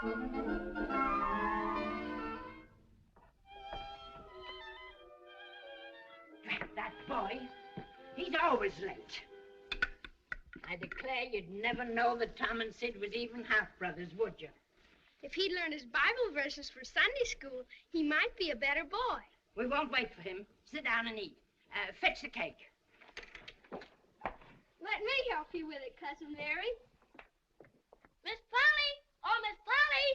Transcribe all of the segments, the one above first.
That boy, he's always late. I declare you'd never know that Tom and Sid was even half-brothers, would you? If he'd learned his Bible verses for Sunday school, he might be a better boy. We won't wait for him. Sit down and eat. Fetch the cake. Let me help you with it, Cousin Mary. Miss Polly! Oh, Miss Polly!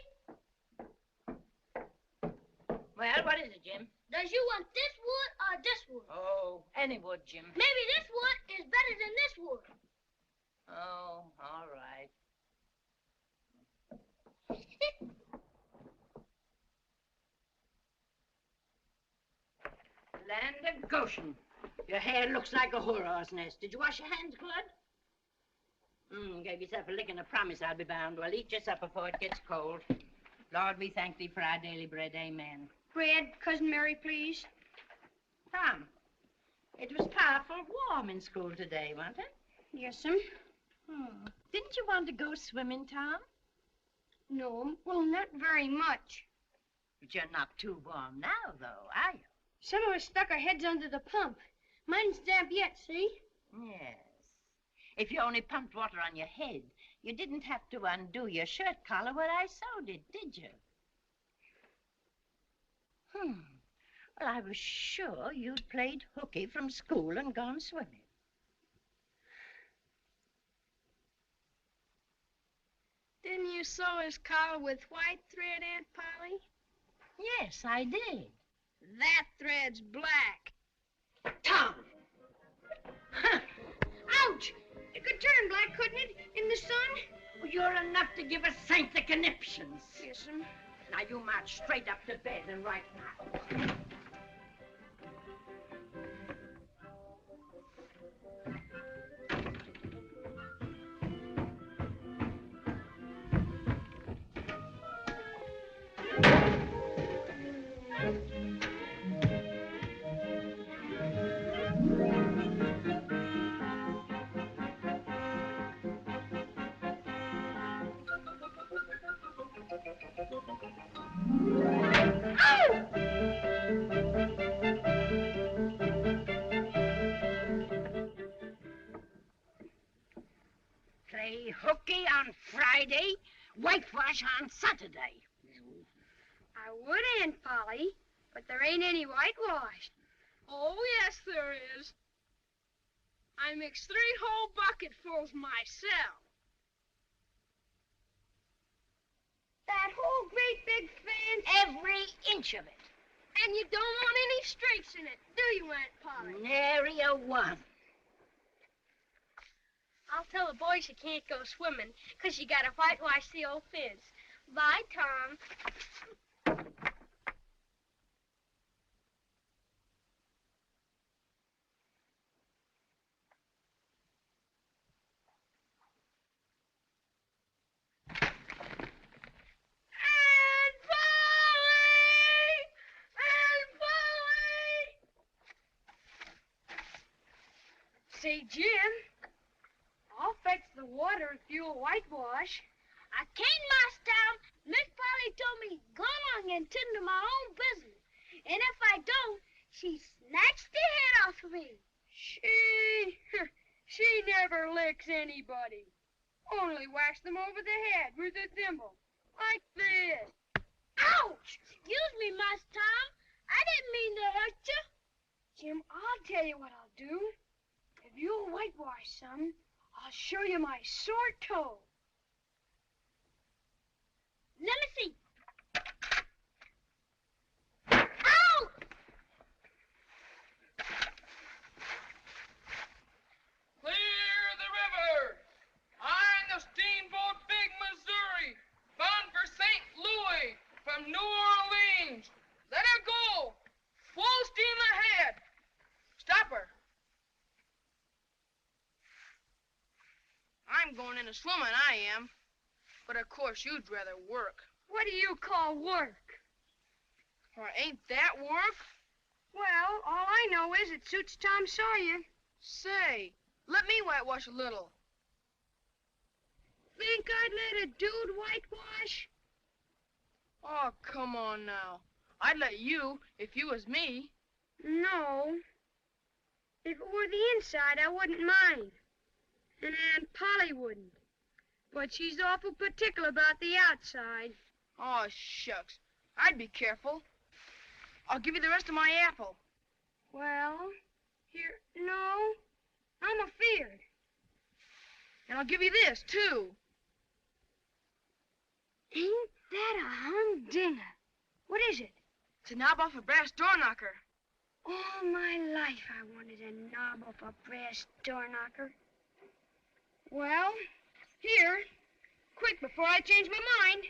Well, what is it, Jim? Does you want this wood or this wood? Oh, any wood, Jim. Maybe this wood is better than this wood. Oh, all right. Land of Goshen. Your hair looks like a whorehouse nest. Did you wash your hands, Claude? Gave yourself a lick and a promise, I'll be bound. Well, eat your supper before it gets cold. Lord, we thank thee for our daily bread. Amen. Bread, Cousin Mary, please. Tom, it was powerful warm in school today, wasn't it? Yes'm. Didn't you want to go swimming, Tom? No, well, not very much. But you're not too warm now, though, are you? Some of us stuck our heads under the pump. Mine's damp yet, see? Yes. If you only pumped water on your head, you didn't have to undo your shirt collar where I sewed it, did you? Well, I was sure you'd played hooky from school and gone swimming. Didn't you sew his collar with white thread, Aunt Polly? Yes, I did. That thread's black. Tom! Ouch! It could turn black, couldn't it, in the sun? Well, you're enough to give a saint the conniptions. Yes'm. Now, you march straight up to bed and right now. Play hooky on Friday, whitewash on Saturday. I would, Aunt Polly, but there ain't any whitewash. Oh, yes, there is. I mixed 3 whole bucketfuls myself. That whole great big fan, Every inch of it. and you don't want any streaks in it, do you, Aunt Polly? Nary a one. I'll tell the boys you can't go swimming, 'cause you gotta whitewash the old fins. Bye, Tom. Aunt Polly! Aunt Polly! Say, Jim, I'll fetch the water if you'll whitewash. I can't, Master Tom. Miss Polly told me go along and tend to my own business. And if I don't, she snatched the head off of me. She never licks anybody. Only whacks them over the head with a thimble. Like this. Ouch! Excuse me, Master Tom. I didn't mean to hurt you. Jim, I'll tell you what I'll do. If you'll whitewash some, I'll show you my sore toe. Let me see. Ow! Clear the river! I'm the steamboat Big Missouri, bound for St. Louis from New Orleans. Let her go! Full steam ahead! Stop her! I'm going into swimming, I am. But of course you'd rather work. What do you call work? Or ain't that work? Well, all I know is it suits Tom Sawyer. Say, let me whitewash a little. Think I'd let a dude whitewash? Oh, come on now. I'd let you if you was me. No. If it were the inside, I wouldn't mind. And Aunt Polly wouldn't. But she's awful particular about the outside. Oh, shucks. I'd be careful. I'll give you the rest of my apple. Well, here, no. I'm afeard. And I'll give you this, too. Ain't that a humdinger? What is it? It's a knob off a brass door knocker. All my life I wanted a knob off a brass door knocker. Well, here. Quick, before I change my mind.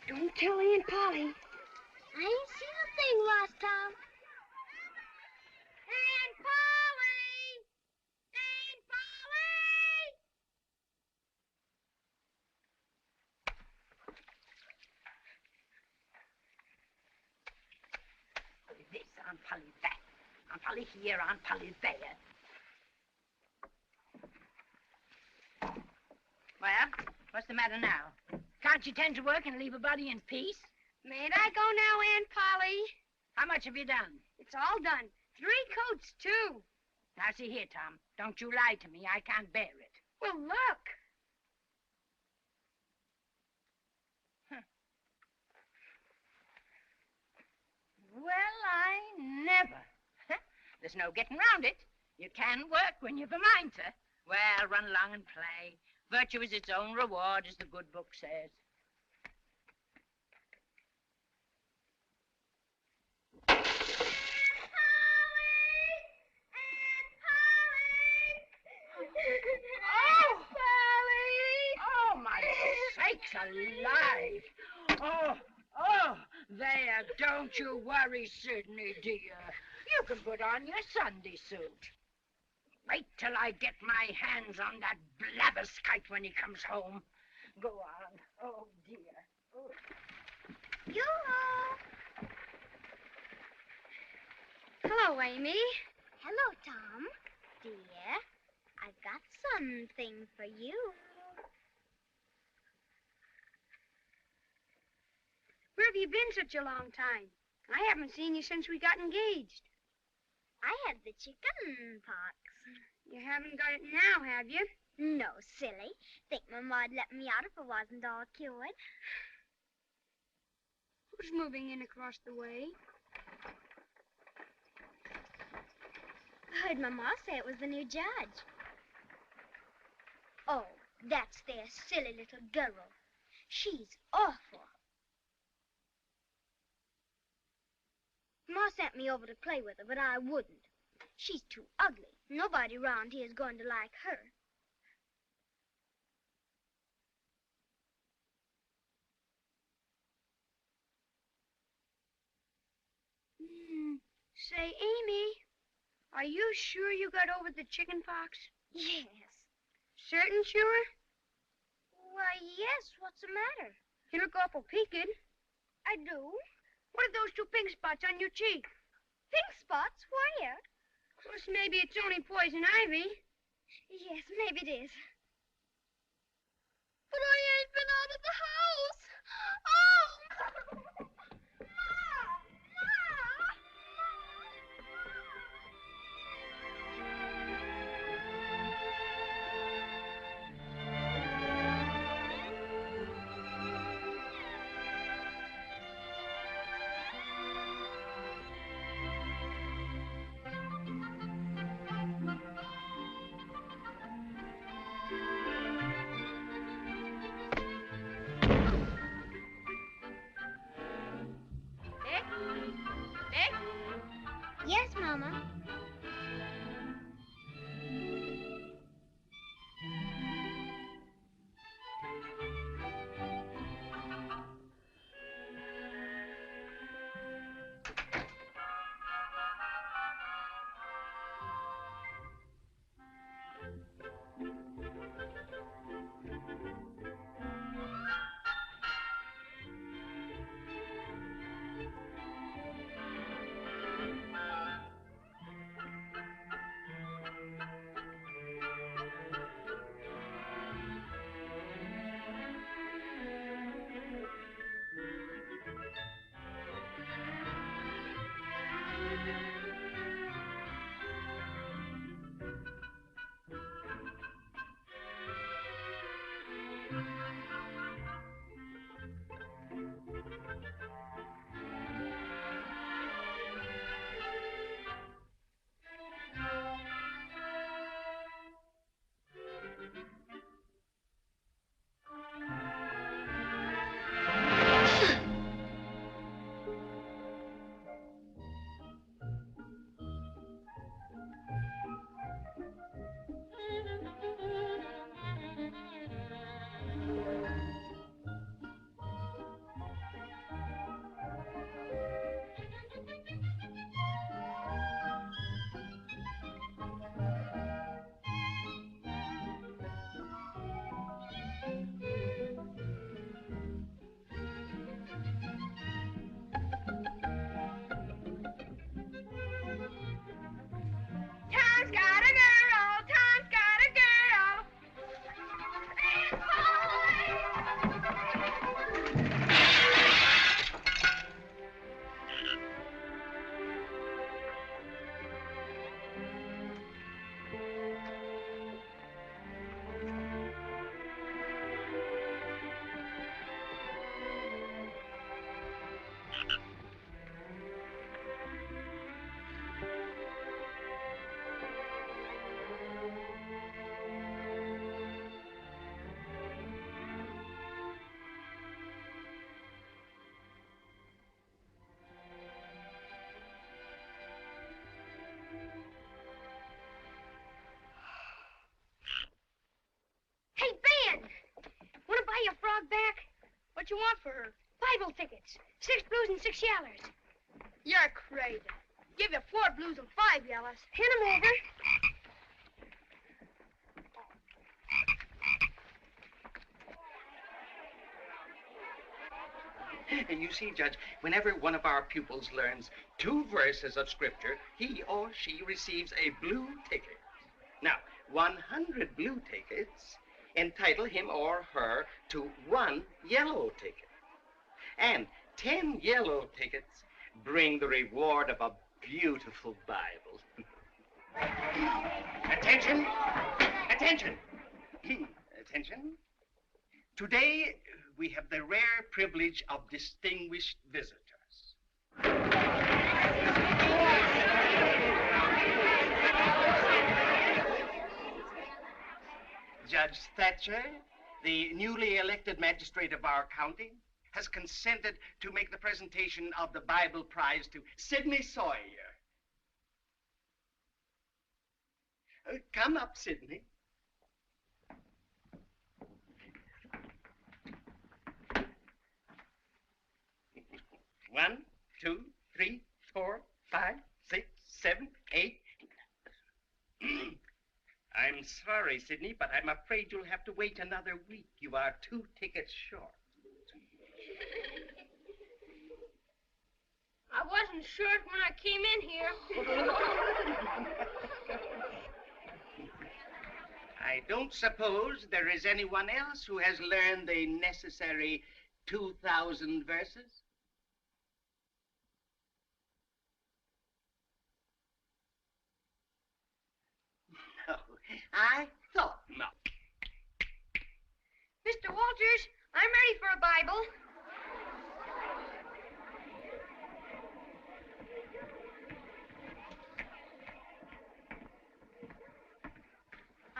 Don't tell Aunt Polly. I ain't seen a thing last time. Aunt Polly! Aunt Polly! This, Aunt Polly that. Aunt Polly here, Aunt Polly there. Well, what's the matter now? Can't you tend to work and leave a body in peace? Mayn't I go now, Aunt Polly? How much have you done? It's all done. 3 coats, too. Now, see here, Tom. Don't you lie to me. I can't bear it. Well, look. Well, I never. There's no getting round it. You can work when you've a mind to. Well, run along and play. Virtue is its own reward, as the good book says. Oh, Polly! Oh, my sakes alive! Oh, there, don't you worry, Sydney, dear. You can put on your Sunday suit. Wait till I get my hands on that blabberskite when he comes home. Go on. Oh, dear. Oh. Yoo-hoo! Hello, Amy. Hello, Tom. Dear, I've got something for you. Where have you been such a long time? I haven't seen you since we got engaged. I had the chicken pox. You haven't got it now, have you? No, silly. Think Mama'd let me out if it wasn't all cured. Who's moving in across the way? I heard Mama say it was the new judge. Oh, that's their silly little girl. She's awful. Ma sent me over to play with her, but I wouldn't. She's too ugly. Nobody around here is going to like her. Say, Amy, are you sure you got over the chicken pox? Yes. Certain sure? Why, yes. What's the matter? You look awful peaked. I do. What are those 2 pink spots on your cheek? Pink spots? Where? Plus, maybe it's only poison ivy. Yes, maybe it is. But I ain't been out of the house. Oh! want for her? Bible tickets. 6 blues and 6 yellers. You're crazy. Give you 4 blues and 5 yellows. Hand 'em over. And you see, Judge, whenever one of our pupils learns 2 verses of Scripture, he or she receives a blue ticket. Now, 100 blue tickets entitle him or her to 1 yellow ticket. And 10 yellow tickets bring the reward of a beautiful Bible. Attention! Attention! Attention. Today, we have the rare privilege of distinguished visitors. Judge Thatcher, the newly elected magistrate of our county, has consented to make the presentation of the Bible Prize to Sidney Sawyer. Come up, Sidney. One, 2, 3, 4, 5, 6, 7, 8. I'm sorry, Sidney, but I'm afraid you'll have to wait another week. You are 2 tickets short. I wasn't short when I came in here. I don't suppose there is anyone else who has learned the necessary 2,000 verses? No, I thought not. Mr. Walters, I'm ready for a Bible.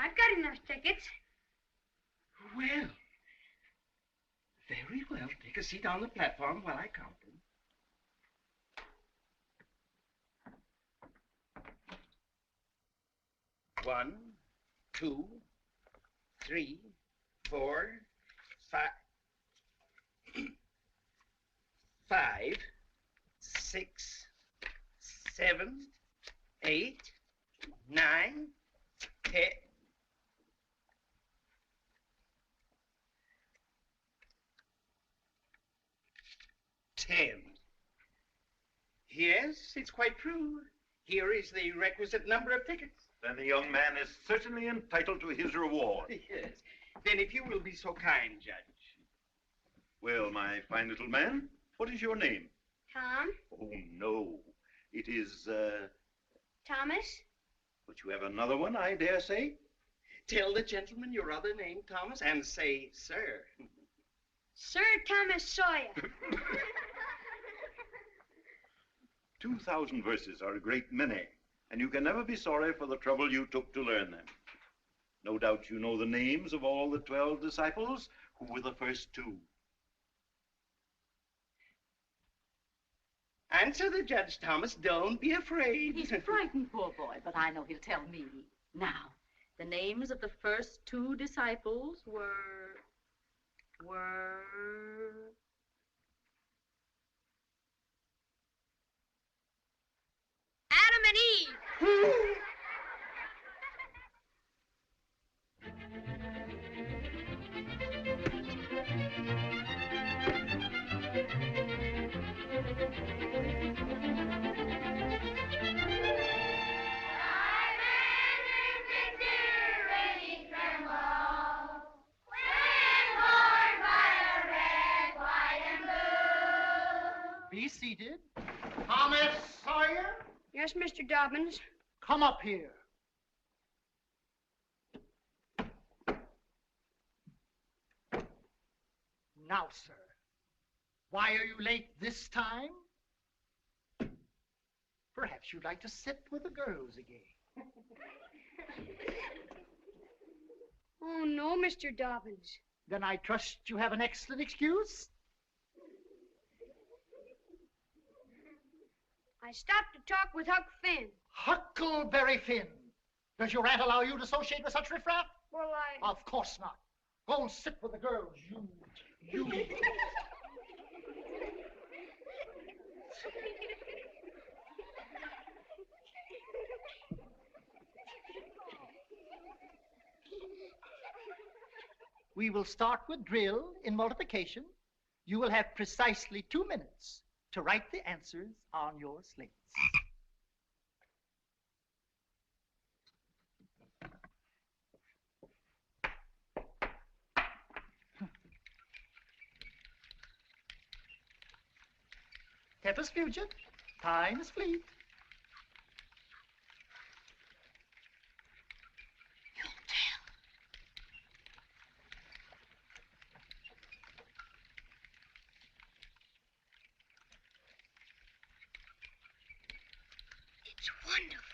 I've got enough tickets. Well, very well. Take a seat on the platform while I count them. One, 2, 3, 4, 5, 5, 6, 7, 8, 9, 10. 10. Yes, it's quite true. Here is the requisite number of tickets. Then the young man is certainly entitled to his reward. Yes. Then if you will be so kind, Judge. Well, my fine little man, what is your name? Tom. Oh, no. It is, Thomas. But you have another one, I dare say? Tell the gentleman your other name, Thomas, and say, sir. Sir Thomas Sawyer. 2,000 verses are a great many, and you can never be sorry for the trouble you took to learn them. No doubt you know the names of all the 12 disciples. Who were the first 2? Answer the judge, Thomas. Don't be afraid. He's frightened, poor boy, but I know he'll tell me. Now, the names of the first 2 disciples were... Adam and Eve. Be seated. Thomas Sawyer, Yes, Mr. Dobbins. come up here. Now, sir, why are you late this time? Perhaps you'd like to sit with the girls again. Oh, no, Mr. Dobbins. Then I trust you have an excellent excuse? I stopped to talk with Huck Finn. Huckleberry Finn. Does your aunt allow you to associate with such riffraff? Well, Of course not. Go and sit with the girls, you. We will start with drill in multiplication. You will have precisely 2 minutes to write the answers on your slates. Tempus fugit, time is fleet. It's wonderful.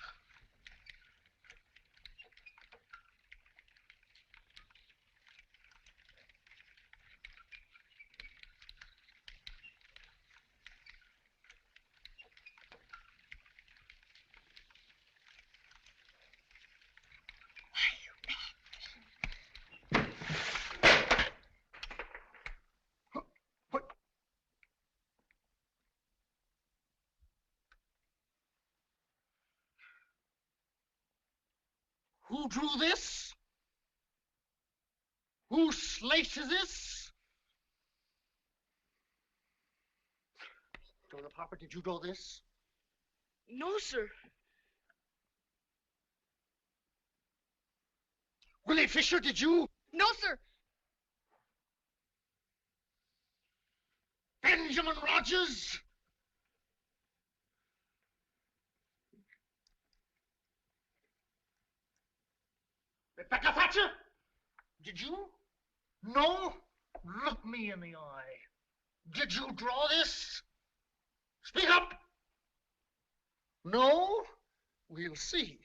Who drew this? Whose slate is this? Joseph Harper, did you draw this? No, sir. Willie Fisher, did you? No, sir. Benjamin Rogers? Rebecca Thatcher? Did you? No? Look me in the eye. Did you draw this? Speak up! No? We'll see.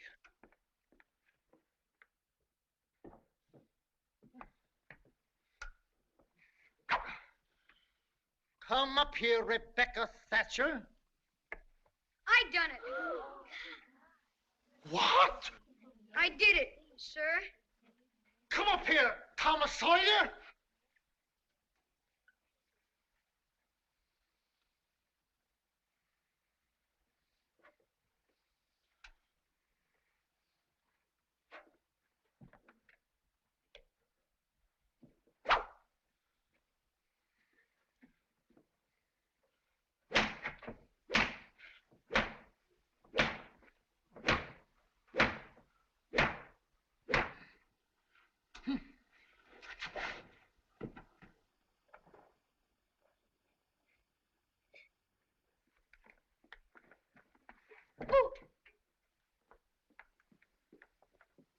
Come up here, Rebecca Thatcher. I done it. What? I did it, sir. Come up here, Thomas Sawyer.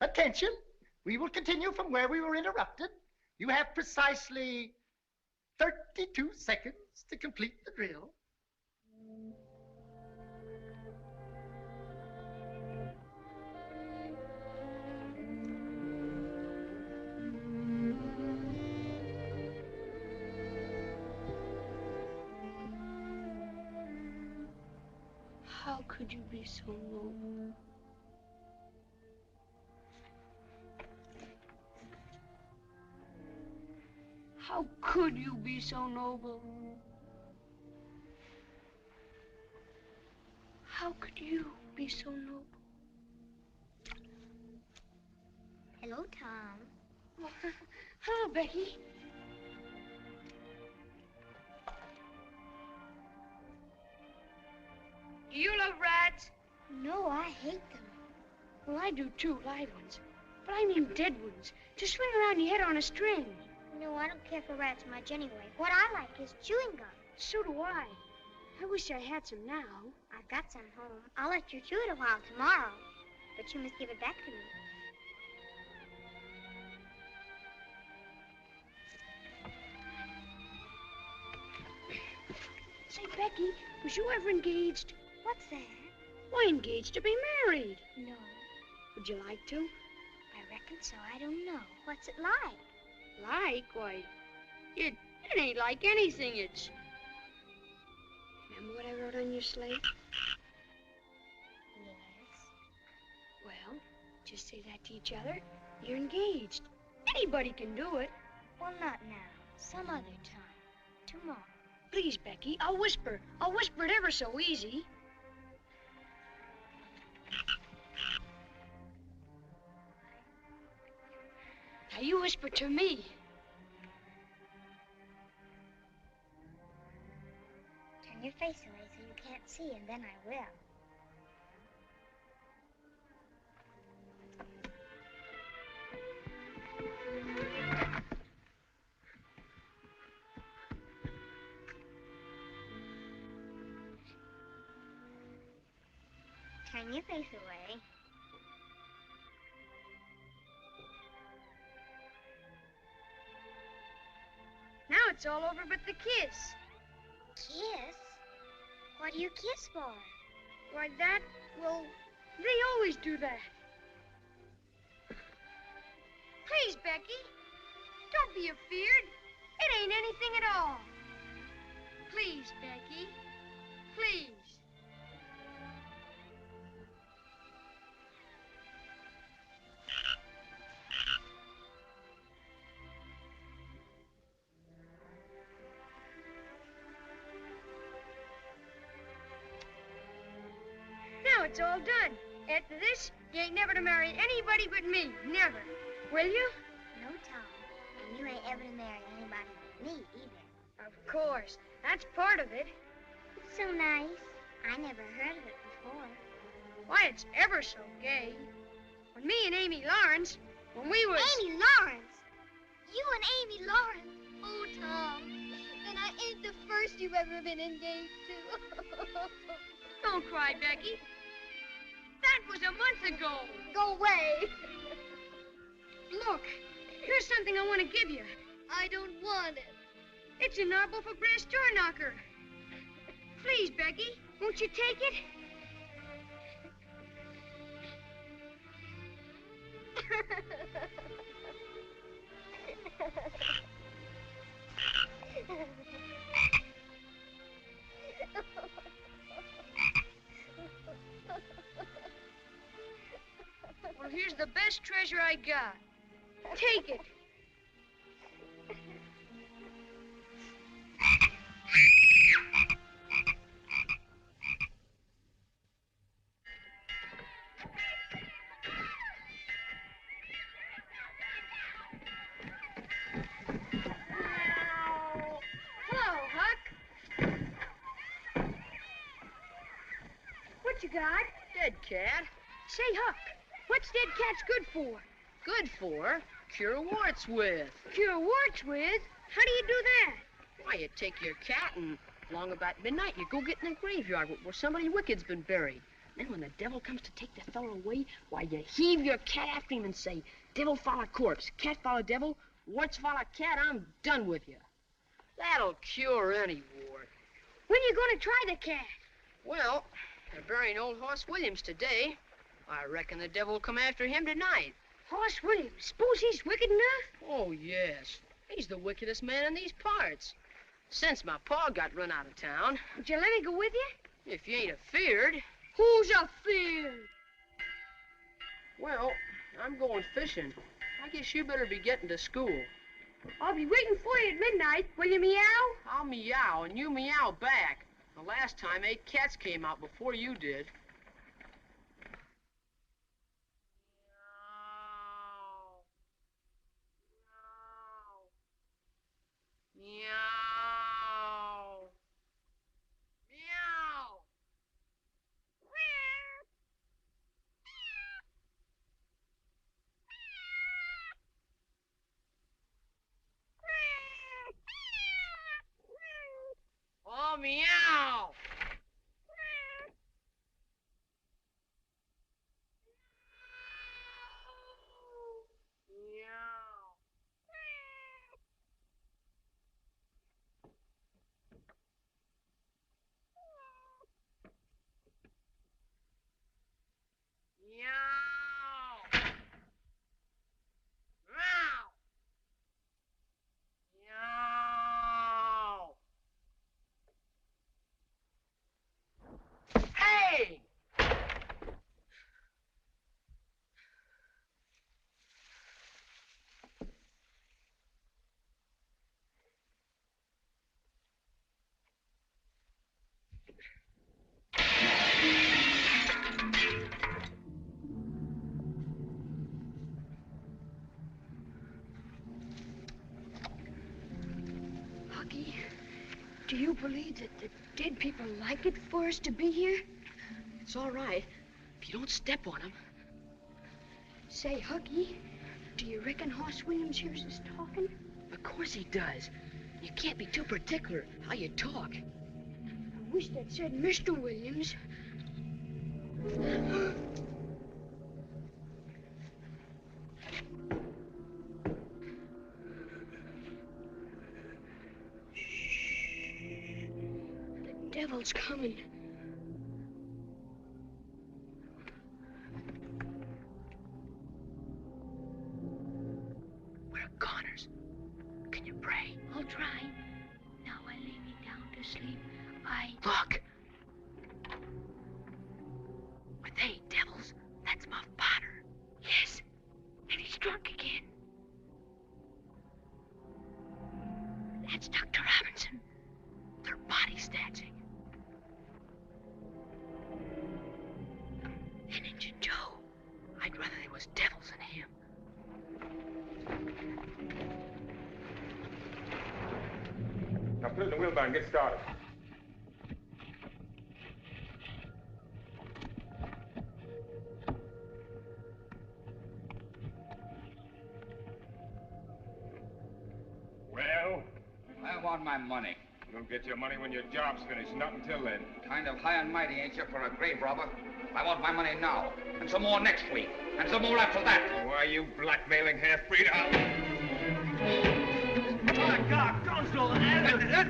Attention. We will continue from where we were interrupted. You have precisely 32 seconds to complete the drill. How could you be so noble? How could you be so noble? How could you be so noble? Hello, Tom. Hello, Becky. Do you love rats? No, I hate them. Well, I do too, live ones. But I mean dead ones. To swing around your head on a string. No, I don't care for rats much anyway. What I like is chewing gum. So do I. I wish I had some now. I've got some home. I'll let you chew it a while tomorrow. But you must give it back to me. Say, Becky, was you ever engaged? What's that? Why, engaged to be married. No, Would you like to? I reckon so. I don't know. What's it like? Like? Why, it ain't like anything. It's... Remember what I wrote on your slate? Yes. Well, just say that to each other. You're engaged. Anybody can do it. Well, not now. Some other time. Tomorrow. Please, Becky, I'll whisper. I'll whisper it ever so easy. Now you whisper to me. Turn your face away so you can't see, and then I will. Turn your face away. Now it's all over but the kiss. Kiss? What do you kiss for? Why, that, well, they always do that. Please, Becky, don't be afeard. It ain't anything at all. Please, Becky, please. Now it's all done. After this, you ain't never to marry anybody but me. Never. Will you? No, Tom. And you ain't ever to marry anybody but me either. Of course. That's part of it. It's so nice. I never heard of it before. Why, it's ever so gay. When me and Amy Lawrence, when we was... Amy Lawrence? You and Amy Lawrence? Oh, Tom. Then I ain't the first you've ever been engaged to. Don't cry, Becky. That was a month ago. Go away. Look, here's something I want to give you. I don't want it. It's a marble for brass door knocker. Please, Becky, won't you take it? Well, here's the best treasure I got. Take it. Hello, Huck. What you got? Dead cat. Say, Huck, what's dead cats good for? Good for? Cure warts with. Cure warts with? How do you do that? Why, you take your cat and along about midnight you go get in the graveyard where somebody wicked's been buried. Then when the devil comes to take the fellow away, why, you heave your cat after him and say, devil follow corpse, cat follow devil, warts follow cat, I'm done with you. That'll cure any wart. When you going to try the cat? Well, they're burying old Hoss Williams today. I reckon the devil will come after him tonight. Hoss Williams, suppose he's wicked enough? Oh, yes. He's the wickedest man in these parts. Since my pa got run out of town. Would you let me go with you? If you ain't afeard. Who's afeard? Well, I'm going fishing. I guess you better be getting to school. I'll be waiting for you at midnight. Will you meow? I'll meow and you meow back. The last time 8 cats came out before you did. Meow. Meow. Oh, meow. Meow. Meow. Meow. Hooky, do you believe that the dead people like it for us to be here? It's all right if you don't step on them. Say, Hooky, do you reckon Hoss Williams hears us talking? Of course he does. You can't be too particular how you talk. I wish they'd said Mr. Williams. The devil's coming. We're goners. Can you pray? I'll try. Now I lay me down to sleep. Look. Are they devils? That's Muff Potter. Yes, and he's drunk again. That's Dr. Robinson. They're body snatching. And Injun Joe. I'd rather there was devils in him. Now put it in the wheelbarrow and get started. Well? I want my money. You'll get your money when your job's finished, not until then. Kind of high and mighty, ain't you, for a grave robber? I want my money now, and some more next week, and some more after that. Why are you blackmailing half-breed? My God, don't go there.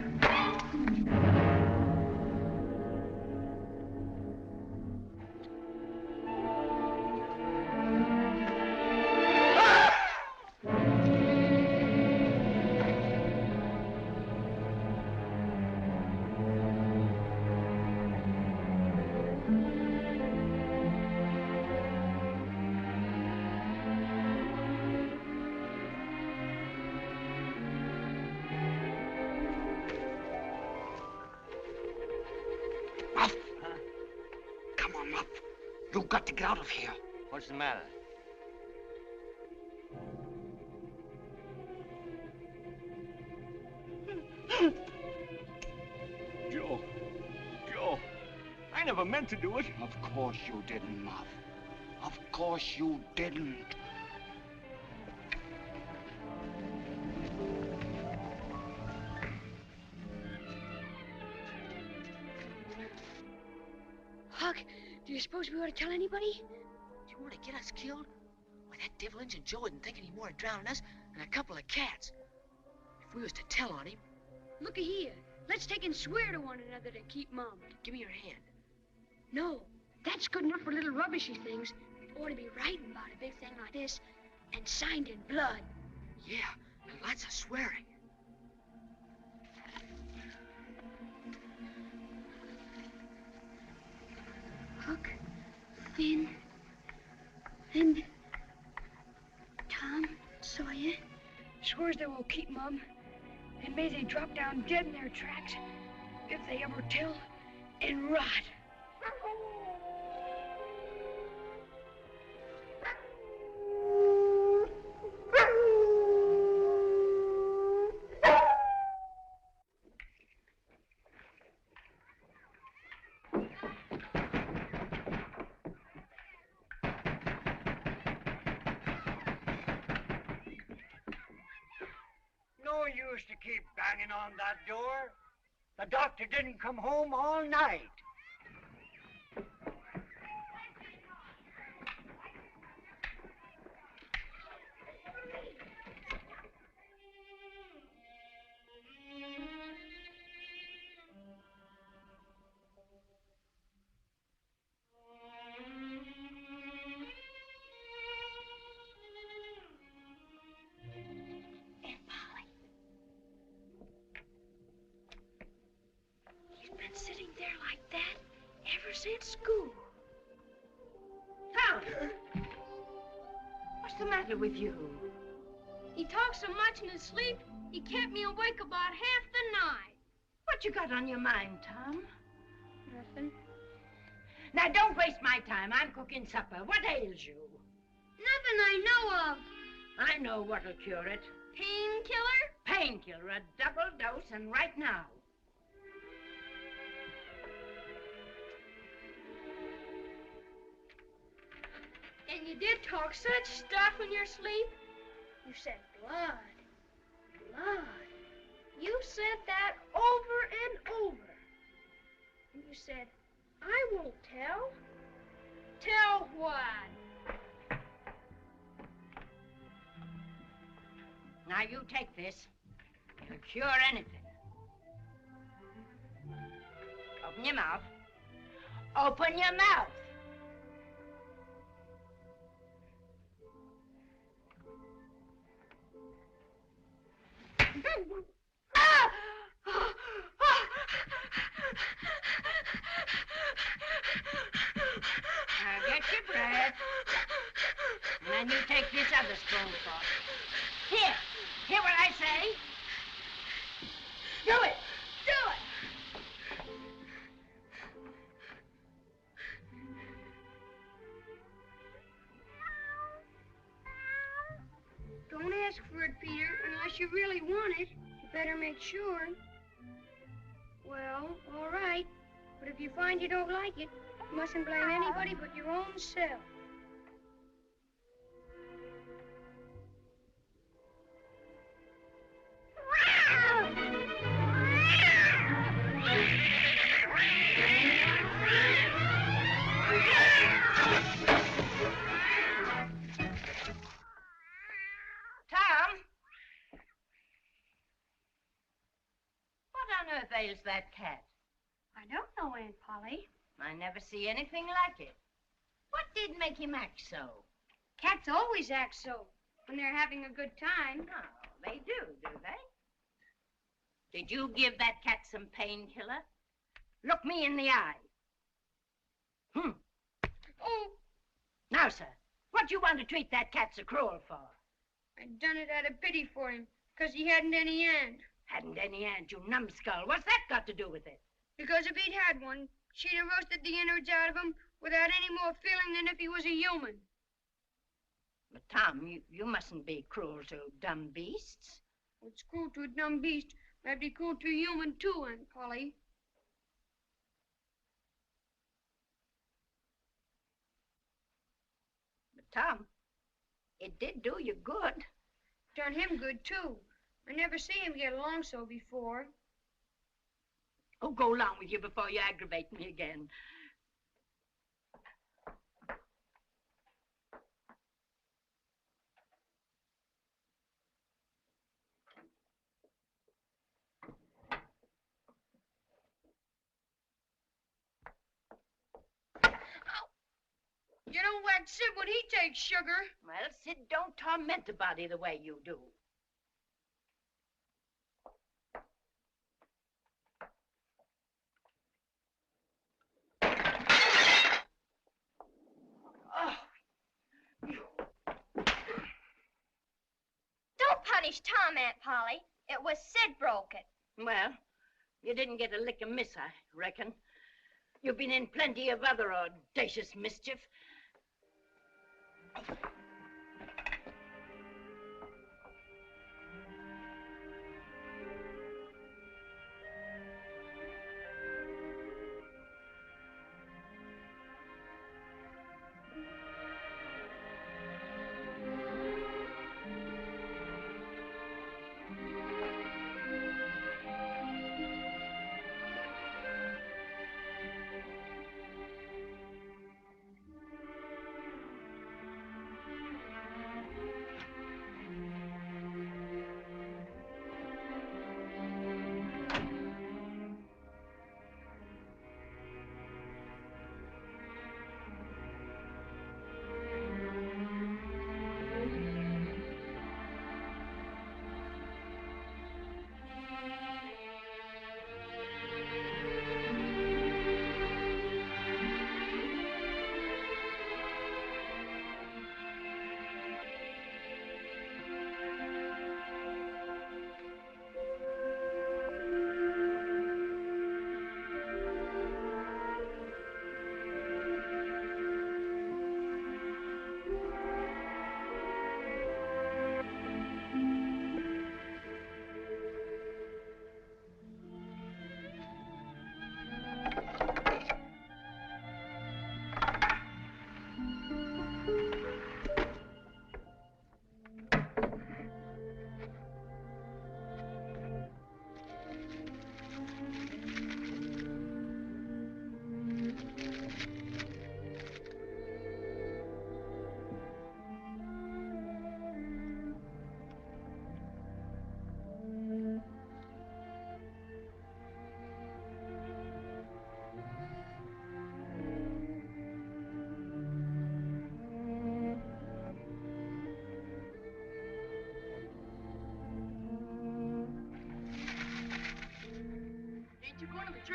You've got to get out of here. What's the matter? Joe, I never meant to do it. Of course you didn't, Muff. Of course you didn't. Huck, do you suppose we ought to tell anybody? You want to get us killed? Why, that devil Injun Joe wouldn't think any more of drowning us than a couple of cats. If we was to tell on him... Looky here. Let's take and swear to one another to keep mum. Give me your hand. No, that's good enough for little rubbishy things. Ought to be writing about a big thing like this and signed in blood. Yeah, and lots of swearing. Huck, Finn, and Tom Sawyer swears they will keep mum, and may they drop down dead in their tracks if they ever tell and rot. No use to keep banging on that door. The doctor didn't come home all night. Been sitting there like that ever since school. Tom! What's the matter with you? He talks so much in his sleep, he kept me awake about half the night. What you got on your mind, Tom? Nothing. Now, don't waste my time. I'm cooking supper. What ails you? Nothing I know of. I know what'll cure it. Painkiller? Painkiller, a double dose, and right now. And you did talk such stuff in your sleep. You said blood. Blood. You said that over and over. And you said, I won't tell. Tell what? Now you take this. It'll cure anything. Open your mouth. Open your mouth. Now get your breath. And then you take this other spoonful. Here. Hear what I say? Do it. Do it. Don't ask for it, Peter, unless you really want it. You better make sure. Well, all right. But if you find you don't like it, you mustn't blame anybody but your own self. Tom? What on earth ails that cat? I don't know, Aunt Polly. I never see anything like it. What did make him act so? Cats always act so when they're having a good time. Oh, they do they? Did you give that cat some painkiller? Look me in the eye. Oh, Now, sir, what do you want to treat that cat so cruel for? I done it out of pity for him, 'cause he hadn't any aunt. Hadn't any aunt, you numbskull. What's that got to do with it? Because if he'd had one, she'd have roasted the innards out of him without any more feeling than if he was a human. But, Tom, you mustn't be cruel to dumb beasts. What's cruel to a dumb beast might be cruel to a human, too, Aunt Polly. But, Tom, it did do you good. Done him good, too. I never see him get along so before. Oh, go along with you before you aggravate me again. You don't whack Sid when he takes sugar. Well, Sid don't torment a body the way you do. Oh. Don't punish Tom, Aunt Polly. It was Sid broke it. Well, you didn't get a lick amiss, I reckon. You've been in plenty of other audacious mischief.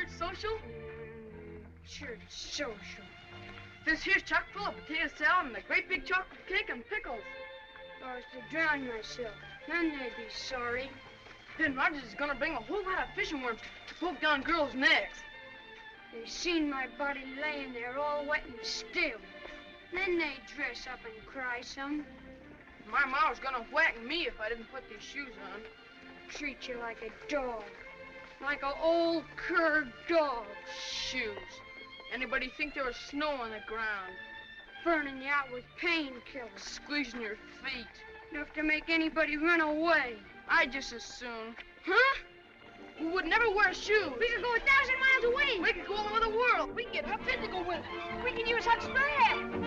church social? Church social. This here's chock full of potato salad and a great big chocolate cake and pickles. If I was to drown myself, then they'd be sorry. Then Rogers is gonna bring a whole lot of fishing worms to poke down girls' necks. They seen my body laying there all wet and still. Then they'd dress up and cry some. My ma was gonna whack me if I didn't put these shoes on. Treat you like a dog. Like an old cur dog. Shoes. Anybody think there was snow on the ground? Burning you out with painkillers. Squeezing your feet. Enough to make anybody run away. I'd just as soon. Huh? We would never wear shoes. We could go 1,000 miles away. We could go all over the world. We can get Huck Finn to go with us. We can use Huck's bread.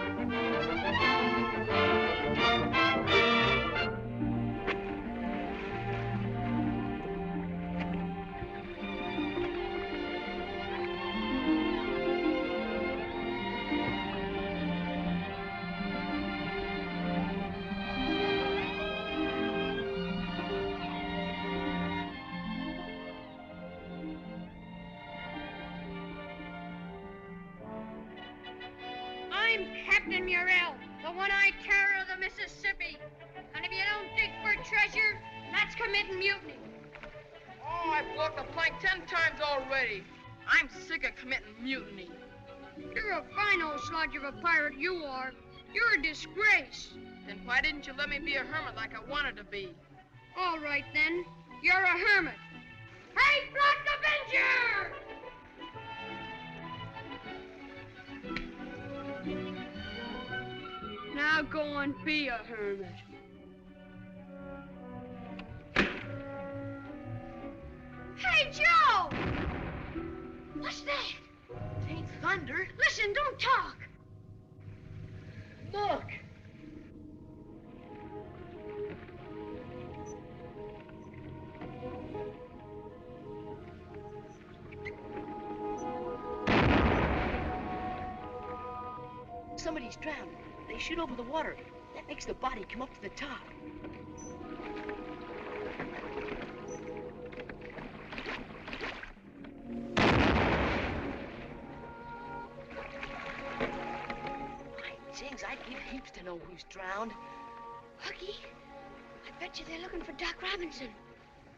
I'm Captain Murrell, the one-eyed terror of the Mississippi. And if you don't dig for treasure, that's committing mutiny. Oh, I've blocked the plank 10 times already. I'm sick of committing mutiny. You're a fine old slodge of a pirate, you are. You're a disgrace. Then why didn't you let me be a hermit like I wanted to be? All right, then. You're a hermit. Hey, Black Avenger! Now go and be a hermit. Hey, Joe! What's that? It ain't thunder. Listen, don't talk. Look. Somebody's drowned. They shoot over the water. That makes the body come up to the top. My jings, I'd give heaps to know who's drowned. Huggy, I bet you they're looking for Doc Robinson.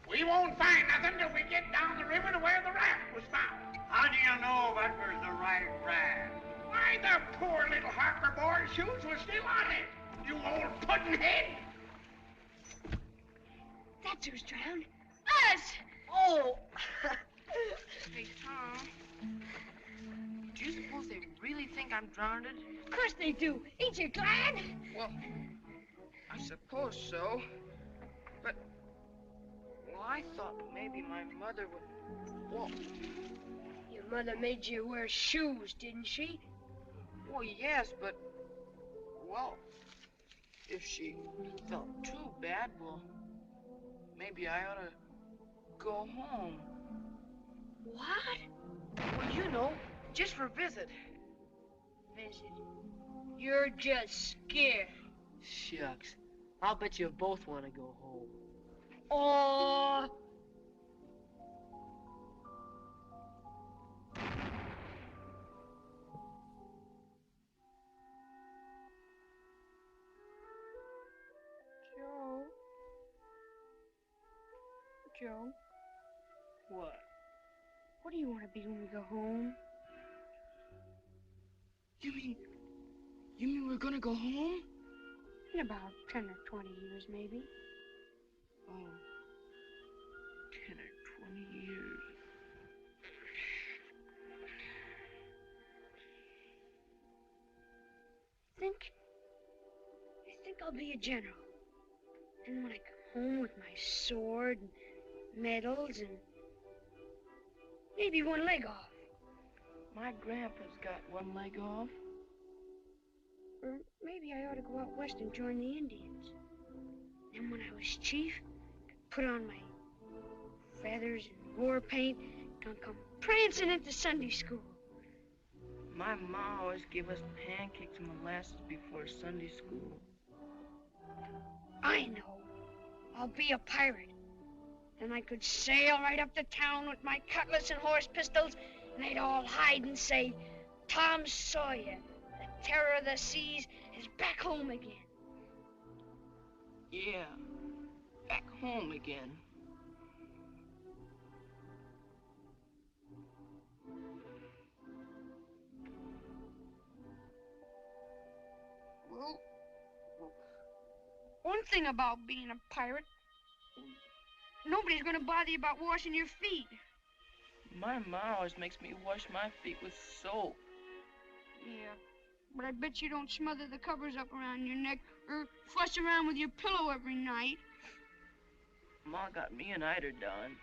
We won't find nothing till we get down the river to where the raft was found. How do you know that was the right raft? Why, the poor little harbor boy's shoes were still on it. You old puddin'head. That's who's drowned. Us! Oh! Hey, Tom. Do you suppose they really think I'm drowned? Of course they do. Ain't you glad? Well, I suppose so. But, well, I thought maybe my mother would... Well, Your mother made you wear shoes, didn't she? well, yes, but... Well, if she felt too bad, well, maybe I ought to go home. What? Well, you know, just for a visit. Visit. You're just scared. Shucks. I'll bet you both want to go home. Oh. Joe. What? What do you want to be when we go home? You mean we're gonna go home? In about 10 or 20 years, maybe. Oh, 10 or 20 years. I think I'll be a general. And when I come home with my sword and medals and maybe one leg off. My grandpa's got one leg off. Or maybe I ought to go out west and join the Indians. Then when I was chief, put on my feathers and war paint and come prancing into Sunday school. My ma always give us pancakes and molasses before Sunday school. I know. I'll be a pirate. Then I could sail right up to town with my cutlass and horse pistols, and they'd all hide and say, Tom Sawyer, the terror of the seas, is back home again. Yeah, back home again. Well, one thing about being a pirate, nobody's gonna bother you about washing your feet. My ma always makes me wash my feet with soap. Yeah, but I bet you don't smother the covers up around your neck or fuss around with your pillow every night. Ma got me an eider done.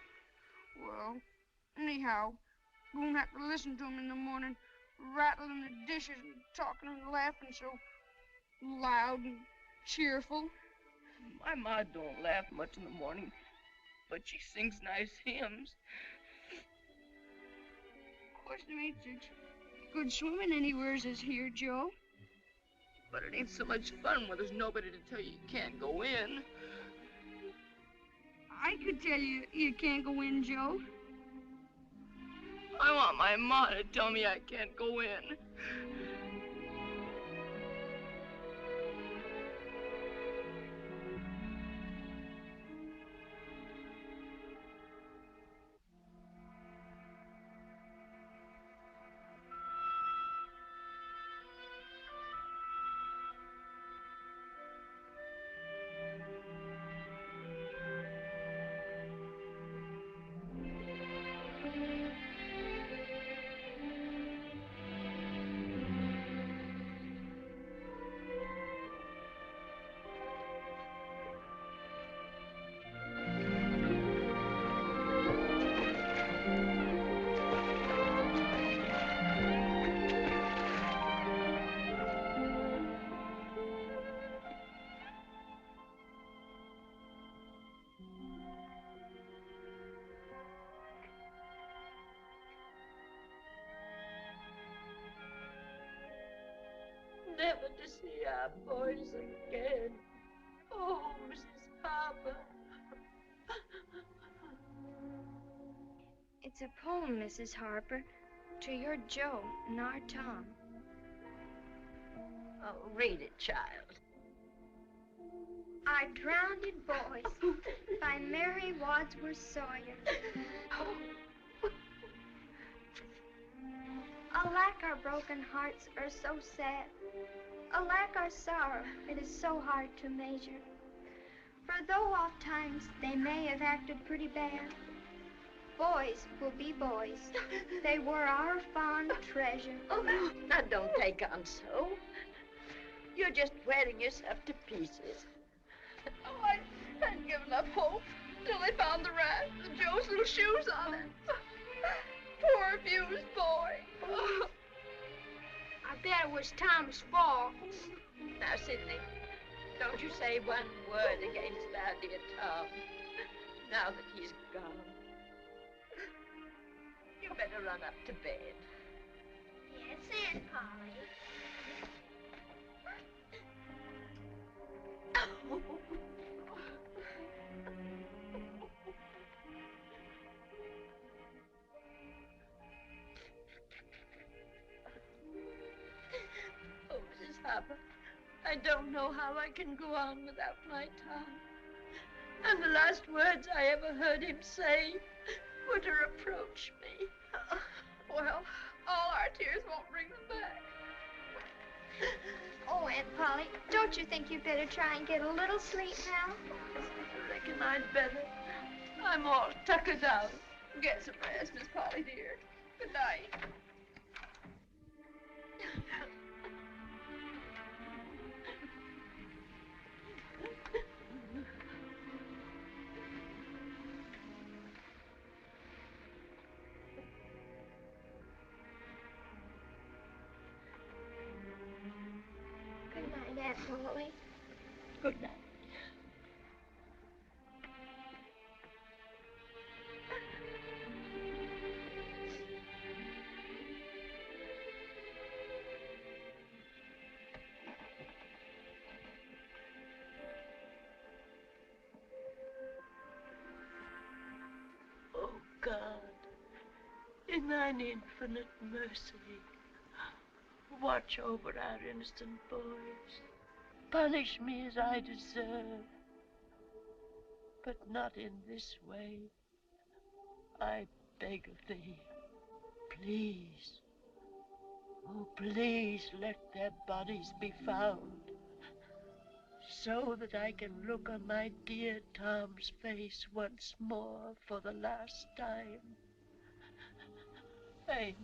Well, anyhow, you won't have to listen to him in the morning, rattling the dishes and talking and laughing so loud and cheerful. My ma don't laugh much in the morning, but she sings nice hymns. Of course, there ain't such good swimming anywheres as here, Joe. But it ain't so much fun when there's nobody to tell you can't go in. I could tell you you can't go in, Joe. I want my ma to tell me I can't go in. Never to see our boys again. Oh, Mrs. Harper. It's a poem, Mrs. Harper, to your Joe and our Tom. Oh, read it, child. Our Drowned Boys by Mary Wadsworth Sawyer. Alack, our broken hearts are so sad. Alack, our sorrow, it is so hard to measure. For though oft times they may have acted pretty bad, boys will be boys. They were our fond treasure. Oh, now don't take on so. You're just wearing yourself to pieces. Oh, I'd given up hope till they found the rat with Joe's little shoes on it. Poor abused boy. Oh. I bet it was Tom's fault. Now, Sidney, don't you say one word against our dear Tom, now that he's gone. You better run up to bed. Yes, Aunt Polly. Oh, Mrs. Harper, I don't know how I can go on without my Tom. And the last words I ever heard him say were to reproach me. Well, all our tears won't bring them back. Oh, Aunt Polly, don't you think you'd better try and get a little sleep now? I reckon I'd better. I'm all tuckered out. Get some rest, Miss Polly, dear. Good night. Good night, Aunt Polly. Good night. in thine infinite mercy, watch over our innocent boys. Punish me as I deserve, but not in this way. I beg of thee, please, oh, please let their bodies be found, so that I can look on my dear Tom's face once more for the last time. Amen.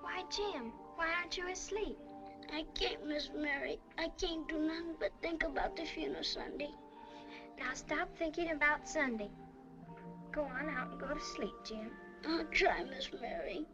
Why, Jim, why aren't you asleep? I can't, Miss Mary. I can't do nothing but think about the funeral Sunday. Now stop thinking about Sunday. Go on out and go to sleep, Jim. I'll try, Miss Mary.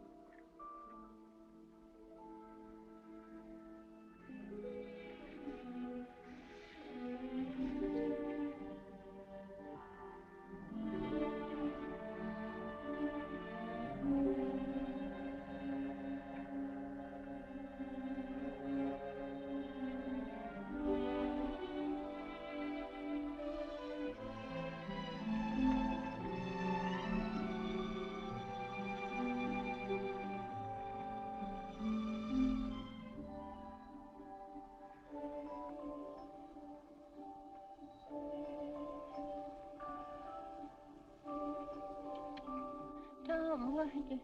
Tom, why did...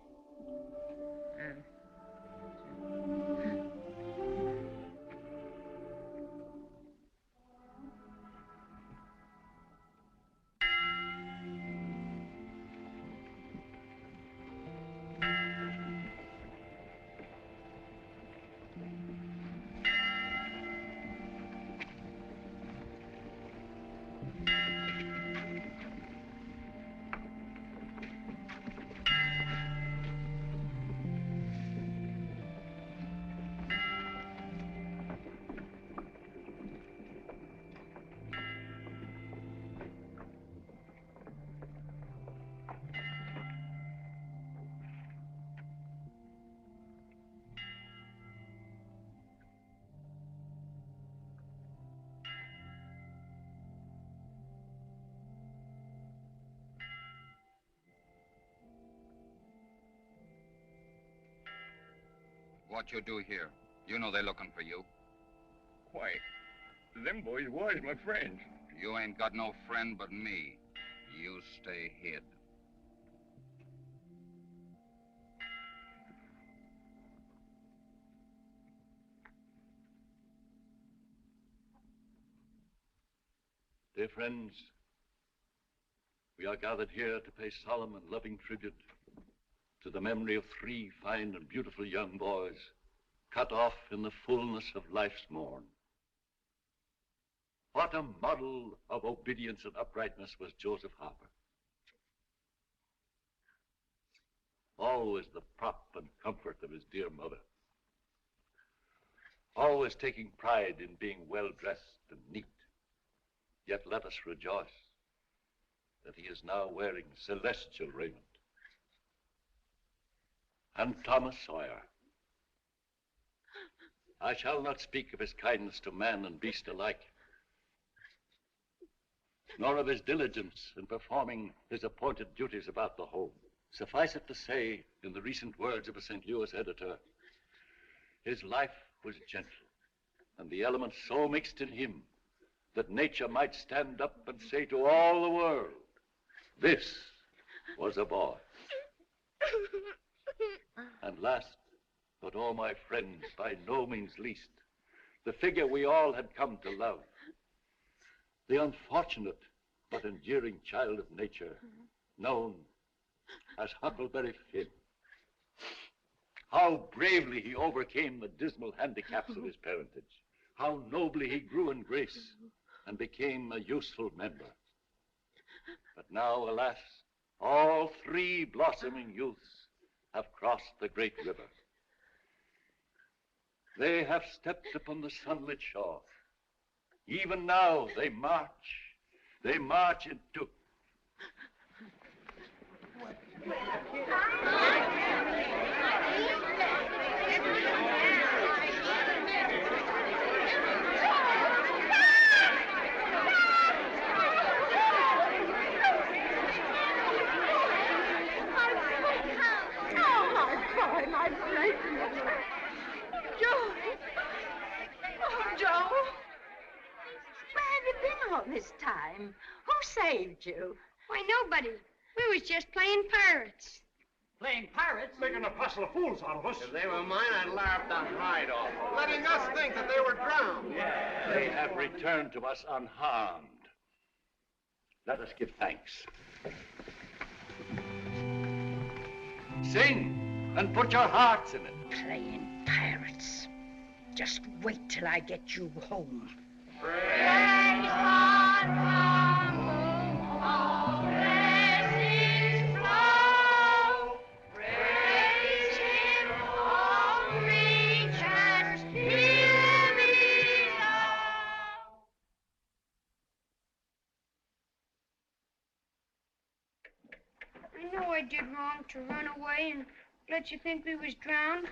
What you do here? You know they're looking for you. Why, them boys was my friends. You ain't got no friend but me. You stay hid. Dear friends, we are gathered here to pay solemn and loving tribute to the memory of 3 fine and beautiful young boys cut off in the fullness of life's morn. What a model of obedience and uprightness was Joseph Harper. Always the prop and comfort of his dear mother. Always taking pride in being well-dressed and neat. Yet let us rejoice that he is now wearing celestial raiment. And Thomas Sawyer. I shall not speak of his kindness to man and beast alike, nor of his diligence in performing his appointed duties about the home. Suffice it to say, in the recent words of a St. Louis editor, his life was gentle, and the elements so mixed in him that nature might stand up and say to all the world, this was a boy. And last, but oh, my friends, by no means least, the figure we all had come to love, the unfortunate but endearing child of nature, known as Huckleberry Finn. How bravely he overcame the dismal handicaps of his parentage. How nobly he grew in grace and became a useful member. But now, alas, all 3 blossoming youths have crossed the great river. They have stepped upon the sunlit shore, Even now, they march. They march into... My friend. Joe. Oh, Joe. Where have you been all this time? Who saved you? Why, nobody. We was just playing pirates. Playing pirates? Making a passel of fools out of us. If they were mine, I'd laugh them right off. Letting us think that they were drowned. They have returned to us unharmed. Let us give thanks. Sing and put your hearts in it. Playing pirates. Just wait till I get you home. Praise God from whom all blessings flow. Praise Him, all creatures here below. I know I did wrong to run away and let you think we was drowned,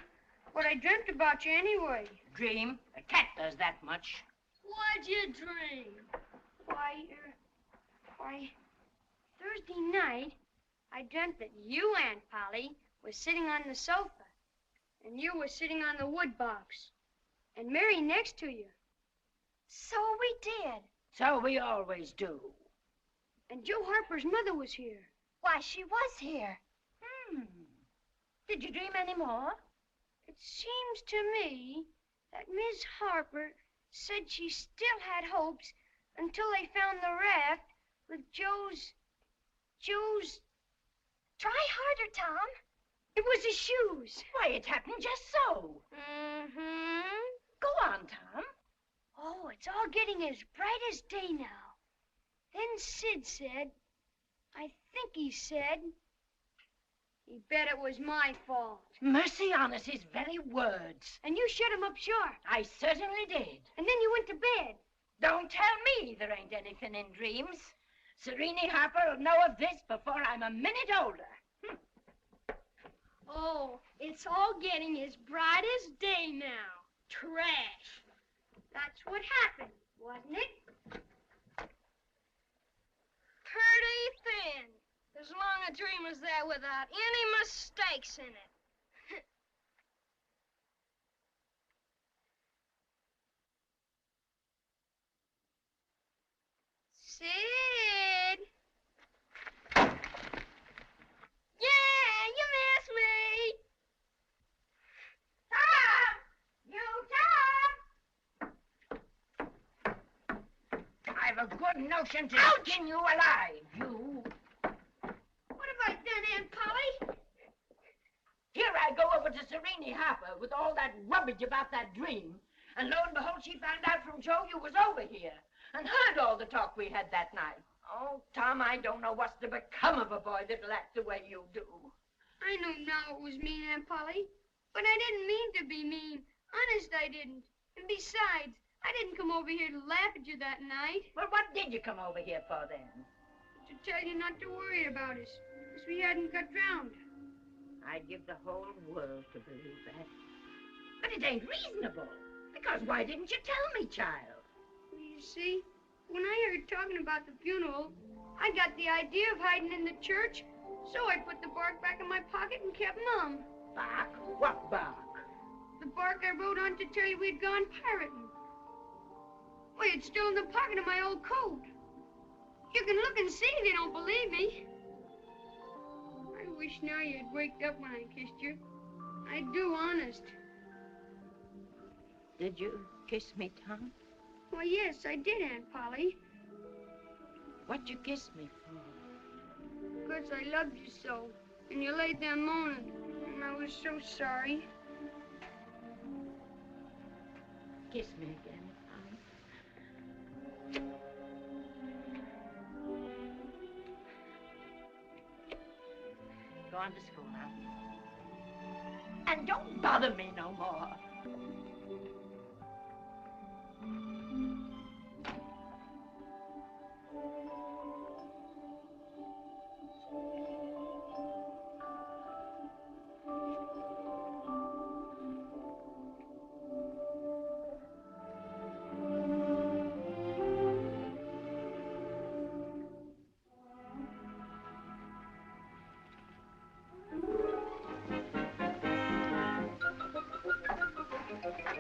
but I dreamt about you anyway. Dream? A cat does that much. What'd you dream? Why, Thursday night, I dreamt that you, Aunt Polly, was sitting on the sofa, and you were sitting on the wood box, and Mary next to you. So we did. So we always do. And Joe Harper's mother was here. Why, she was here. Did you dream any more? It seems to me that Miss Harper said she still had hopes until they found the raft with Joe's... Try harder, Tom. It was his shoes. Why, it happened just so. Go on, Tom. Oh, it's all getting as bright as day now. Then Sid said, I think he said, he bet it was my fault. Mercy on us, his very words. And you shut him up short. I certainly did. And then you went to bed. Don't tell me there ain't anything in dreams. Serene Harper will know of this before I'm a minute older. Oh, it's all getting as bright as day now. Trash. That's what happened, wasn't it? Pretty thin. As long a dream as that without any mistakes in it. Sid! Yeah, you missed me! Tom! I've a good notion to skin you alive, you. What have I done, Aunt Polly? Here I go over to Serene Harper with all that rubbish about that dream. And lo and behold, she found out from Joe you was over here and heard all the talk we had that night. Oh, Tom, I don't know what's to become of a boy that'll act the way you do. I know now it was mean, Aunt Polly. But I didn't mean to be mean. Honest, I didn't. And besides, I didn't come over here to laugh at you that night. Well, what did you come over here for then? To tell you not to worry about us, because we hadn't got drowned. I'd give the whole world to believe that. But it ain't reasonable. Because why didn't you tell me, child? Well, you see, when I heard talking about the funeral, I got the idea of hiding in the church, so I put the bark back in my pocket and kept mum. Bark? What bark? The bark I wrote on to tell you we'd gone pirating. Why, it's still in the pocket of my old coat. You can look and see if you don't believe me. I wish now you'd waked up when I kissed you. I do, honest. Did you kiss me, Tom? Why, yes, I did, Aunt Polly. What'd you kiss me for? Because I loved you so. And you laid there moaning. And I was so sorry. Kiss me again, Tom. Go on to school now. And don't bother me no more.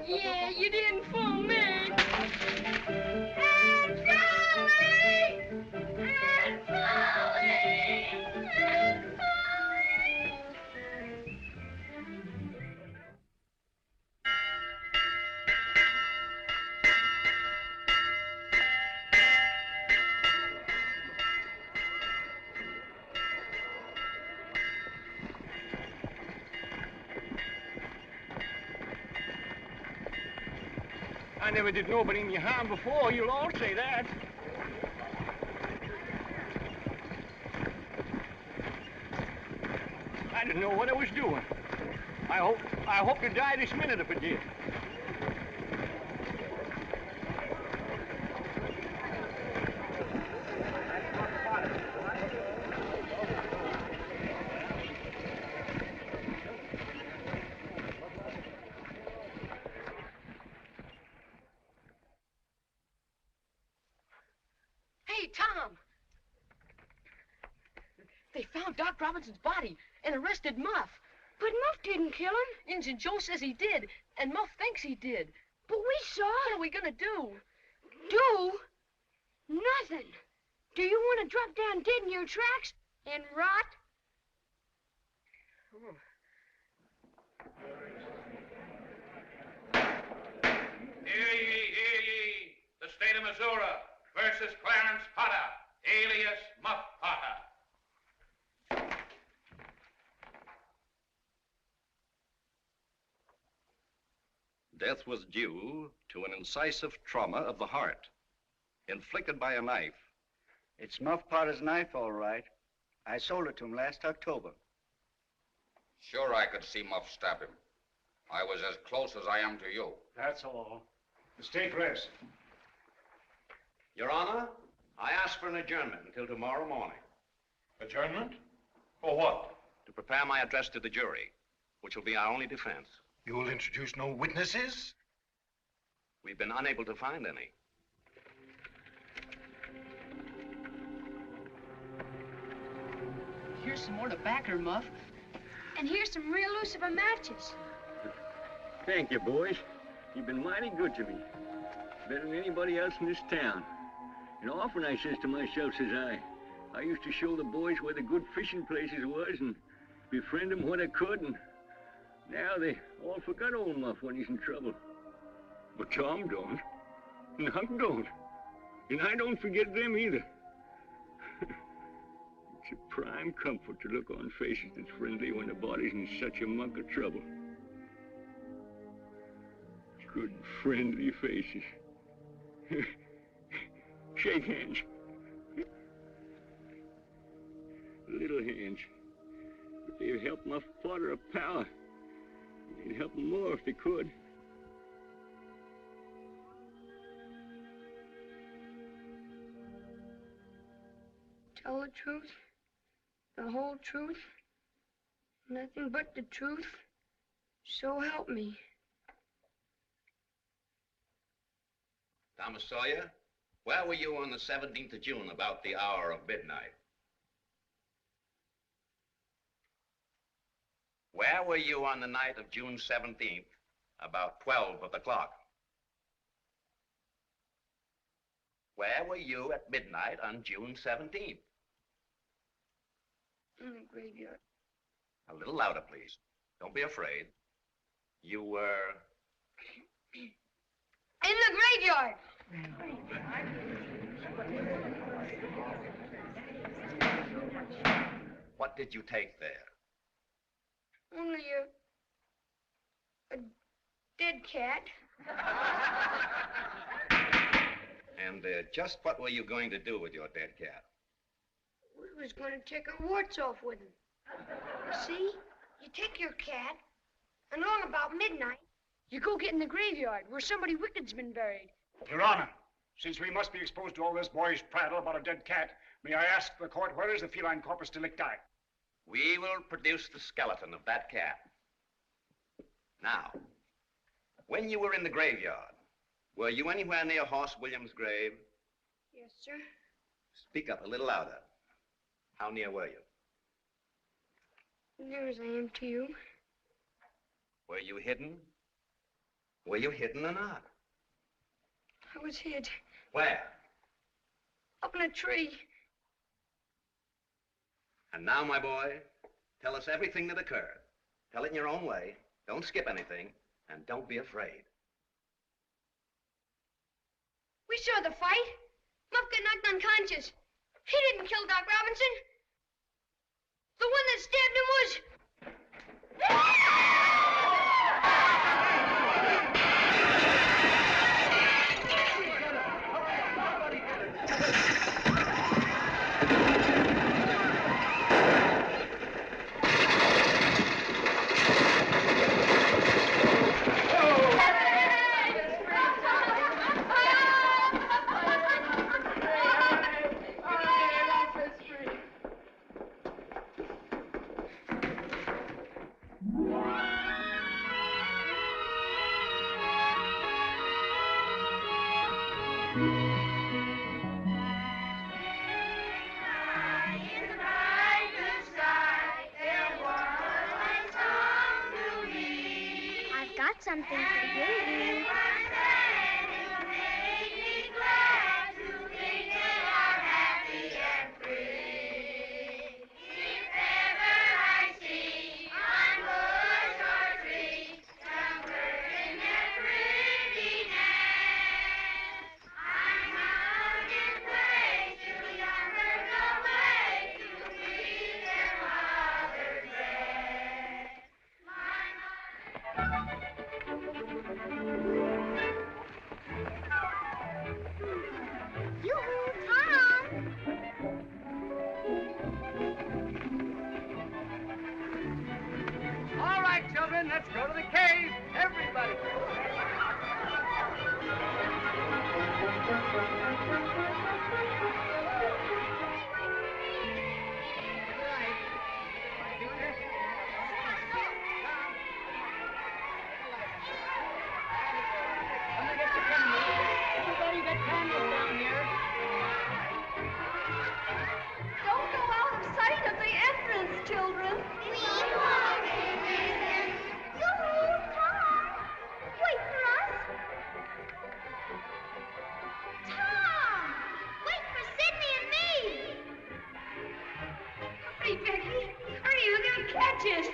Yeah, you didn't fool me. Aunt Polly! Aunt Polly! Aunt Polly! I never did nobody any harm before. You'll all say that. I didn't know what I was doing. I hope to die this minute if I did. Hey, Tom. They found Doc Robinson's body and arrested Muff. But Muff didn't kill him. Injun Joe says he did, and Muff thinks he did. But we saw. What are we gonna do? Do? Nothing. Do you want to drop down dead in your tracks and rot? Hear ye, the state of Missouri versus Clarence Potter, alias Muff Potter. Death was due to an incisive trauma of the heart, inflicted by a knife. It's Muff Potter's knife, all right. I sold it to him last October. Sure I could see Muff stab him. I was as close as I am to you. That's all. The state rests. Your Honor, I ask for an adjournment until tomorrow morning. Adjournment? For what? To prepare my address to the jury, which will be our only defense. You will introduce no witnesses? We've been unable to find any. Here's some more tobacco, Muff. And here's some real Lucifer matches. Thank you, boys. You've been mighty good to me. Better than anybody else in this town. And often I says to myself, says I used to show the boys where the good fishing places was and befriend them when I could, and now they all forgot old Muff when he's in trouble. But Tom don't, and Huck don't, and I don't forget them either. It's a prime comfort to look on faces that's friendly when the body's in such a muck of trouble. Good, friendly faces. Shake hands. Little hands. But they've helped Muff Potter a power. They'd help him more if they could. Tell the truth, the whole truth, nothing but the truth. So help me. Thomas Sawyer, where were you on the 17th of June about the hour of midnight? Where were you on the night of June 17th, about 12 of the clock? Where were you at midnight on June 17th? In the graveyard. A little louder, please. Don't be afraid. You were... In the graveyard! What did you take there? Only a dead cat. And just what were you going to do with your dead cat? We was going to take our warts off with him. See? You take your cat, and along about midnight, you go get in the graveyard where somebody wicked's been buried. Your Honor, since we must be exposed to all this boy's prattle about a dead cat, may I ask the court, where is the feline corpus delicti? We will produce the skeleton of that cat. Now, when you were in the graveyard, were you anywhere near Hoss Williams' grave? Yes, sir. Speak up a little louder. How near were you? Near as I am to you. Were you hidden? Were you hidden or not? I was hid Where? up in a tree. And now, my boy, tell us everything that occurred. Tell it in your own way. Don't skip anything, and don't be afraid. We saw the fight. Muff got knocked unconscious. He didn't kill Doc Robinson. The one that stabbed him was... I've got something for you. All right, children, let's go to the cave. Everybody. Everybody get candles down here. Don't go out of sight of the entrance, children. We won't listen. Yoo-hoo, Tom! Wait for us. Tom! Wait for Sidney and me! Hurry, Becky. Hurry, we're gonna catch us.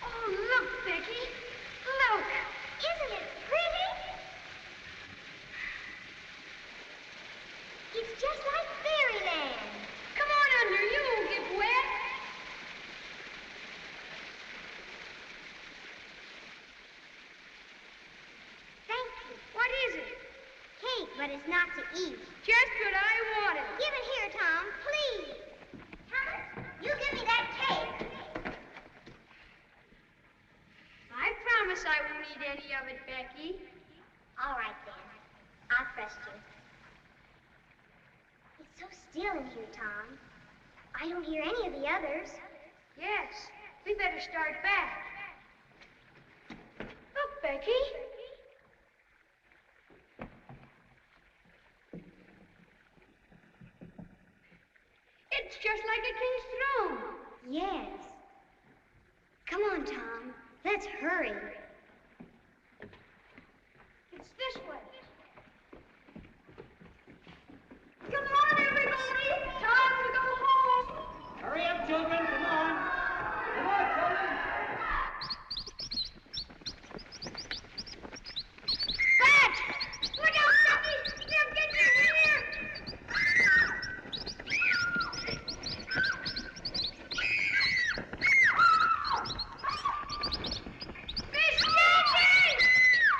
Oh, look, Becky. Look. Isn't it pretty? It's just like fairyland. Come on under. You won't get wet. Thank you. What is it? Cake, but it's not to eat. Just what I wanted. Give it here, Tom, please. Thomas, you give me that cake. I promise I won't eat any of it, Becky. All right, then. I'll trust you. It's so still in here, Tom. I don't hear any of the others. Yes, we better start back. Look, Becky. It's just like a king's throne. Yes. Come on, Tom. Let's hurry. It's this way. Come on, everybody. Time to go home. Hurry up, children. Come on. Come on, children. Bat! Look out, Becky! They'll get you here! Fish catching!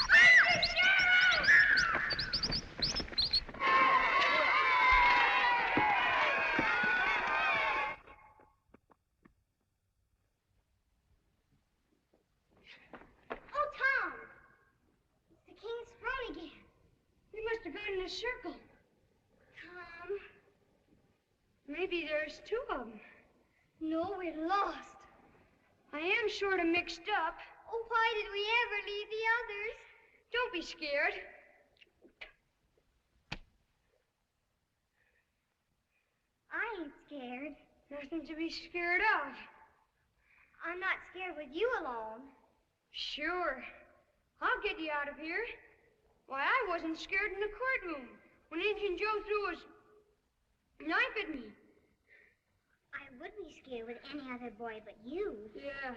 Find the sheriff! Oh, Tom. It's the king's throne again. We must have gone in a circle. Tom. Maybe there's two of them. No, we're lost. I am sort of mixed up. Oh, why did we ever leave the others? Don't be scared. I ain't scared. Nothing to be scared of. I'm not scared with you alone. Sure. I'll get you out of here. Why, I wasn't scared in the courtroom when Injun Joe threw his knife at me. I would be scared with any other boy but you. Yeah.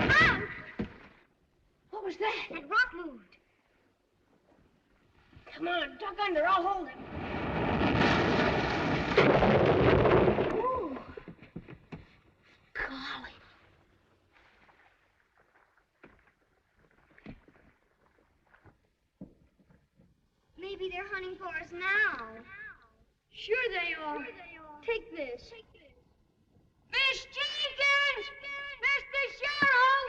Mom! What was that? That rock moved. Come on, duck under. I'll hold him. Ooh. Golly. Maybe they're hunting for us now. Sure they are. Take this. Miss Jenkins! Mr. Sherrill!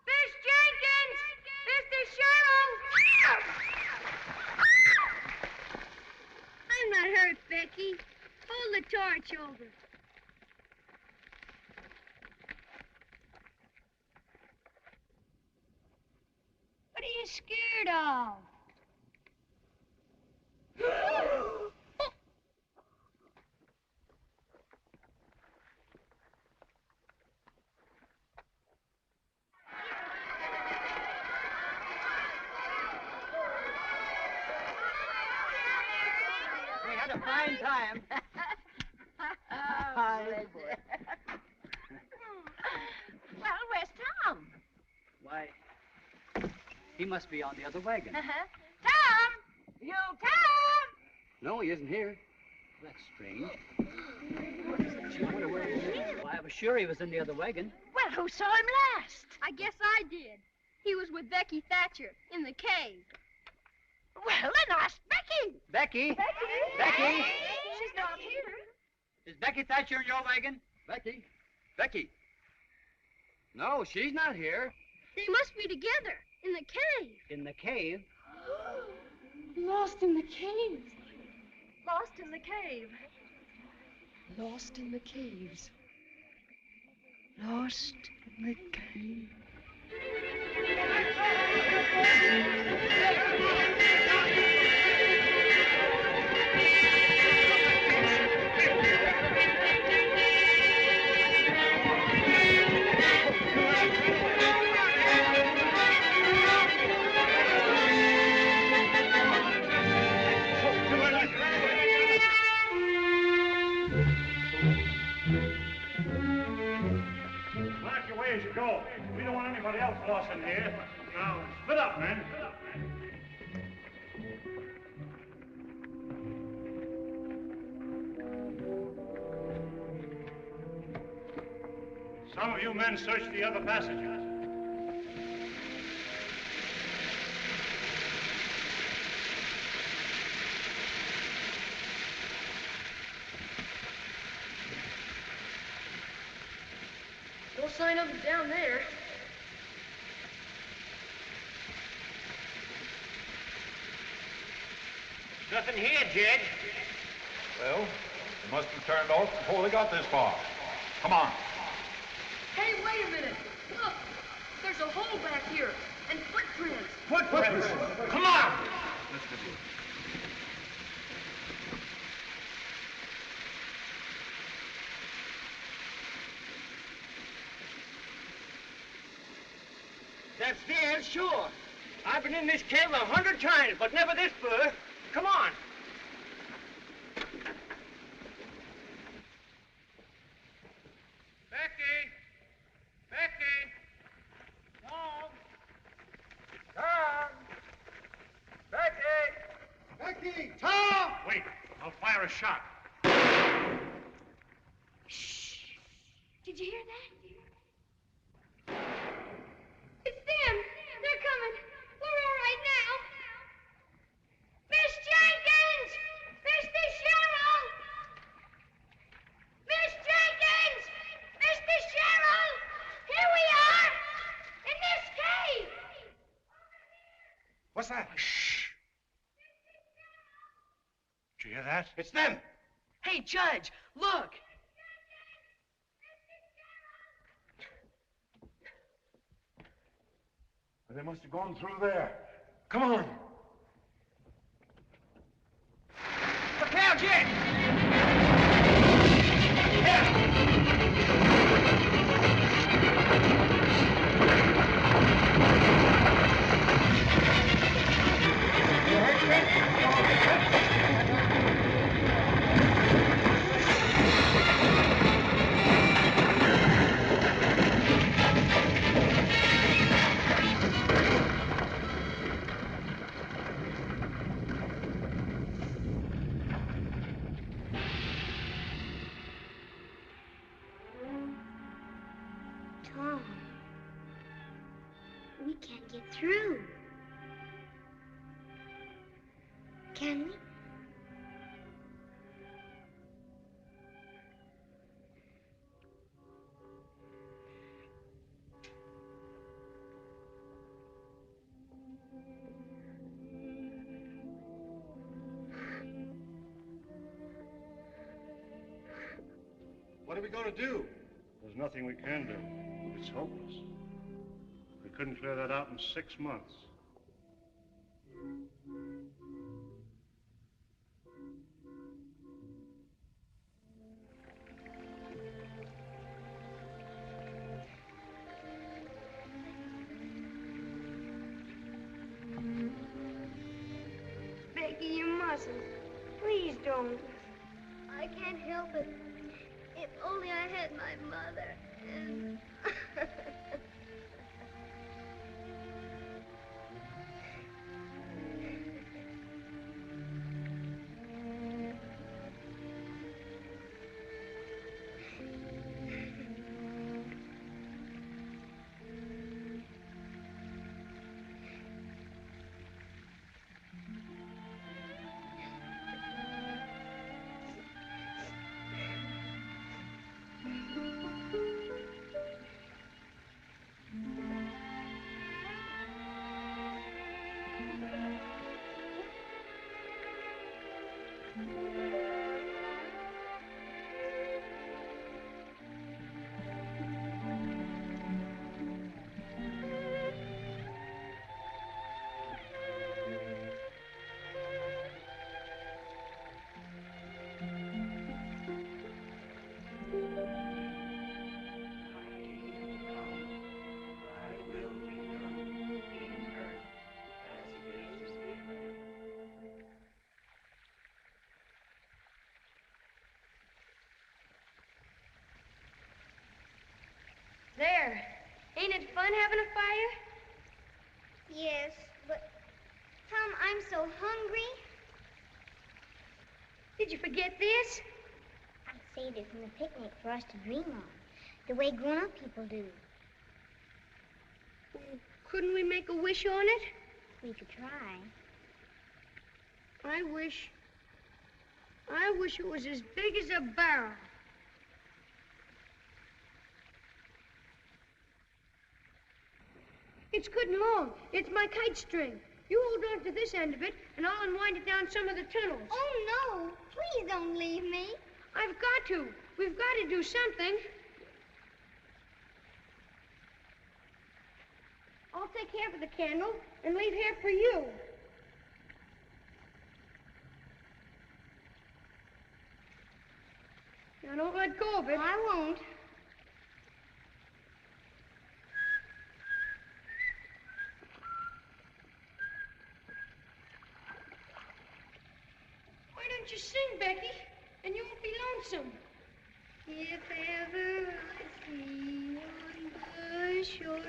Miss Jenkins! Mr. Sherrill! I'm not hurt, Becky. Hold the torch over. What are you scared of? We had a fine time. Well, where's Tom? Why, he must be on the other wagon. Tom! You Tom! No, he isn't here. That's strange. Why, I was sure he was in the other wagon. Well, who saw him last? I guess I did. He was with Becky Thatcher in the cave. Well, then ask Becky. Becky? Becky? She's not here. Is Becky Thatcher in your wagon? Becky? Becky? No, she's not here. They must be together in the cave. In the cave? Lost in the cave. Lost in the cave. Lost in the caves. Lost in the cave. Mark your way as you go. We don't want anybody else lost in here. Now, split up, men. Some of you men search the other passages. No sign of it down there. Nothing here, Jed. Well, they must have turned off before they got this far. Come on. Hey, wait a minute. Look, there's a hole back here and footprints. Footprints. Come on. Listen to you. That's stairs, sure. I've been in this cave 100 times, but never this fur. Come on. Becky! Becky! Tom! Becky! Becky! Tom! Wait, I'll fire a shot. Did you hear that? It's them. They're coming. We're all right now. Miss Jenkins! Mr. Sherrill! Miss Jenkins! Mr. Sherrill! Here we are! In this cave! What's that? Shh. Did you hear that? It's them. Hey, Judge, look. They must have gone through there. Come on. Look out, Jed! Tom, we can't get through. Can we? What are we going to do? There's nothing we can do. It's hopeless. We couldn't clear that out in 6 months. Becky, you mustn't. Please don't. I can't help it. If only I had my mother and... There. Ain't it fun having a fire? Yes, but... Tom, I'm so hungry. Did you forget this? I saved it from the picnic for us to dream on, the way grown-up people do. Couldn't we make a wish on it? We could try. I wish it was as big as a barrel. It's good and long. It's my kite string. You hold on to this end of it, and I'll unwind it down some of the tunnels. Oh, no. Please don't leave me. I've got to. We've got to do something. I'll take half of the candle and leave half for you. Now, don't let go of it. I won't. Why don't you sing, Becky? And you won't be lonesome. If ever I see on the shore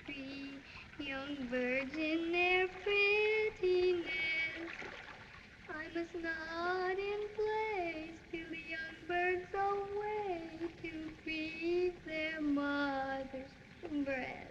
tree young birds in their pretty nest, I must nod in place till the young birds away to breathe their mother's breast.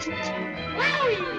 Wowie!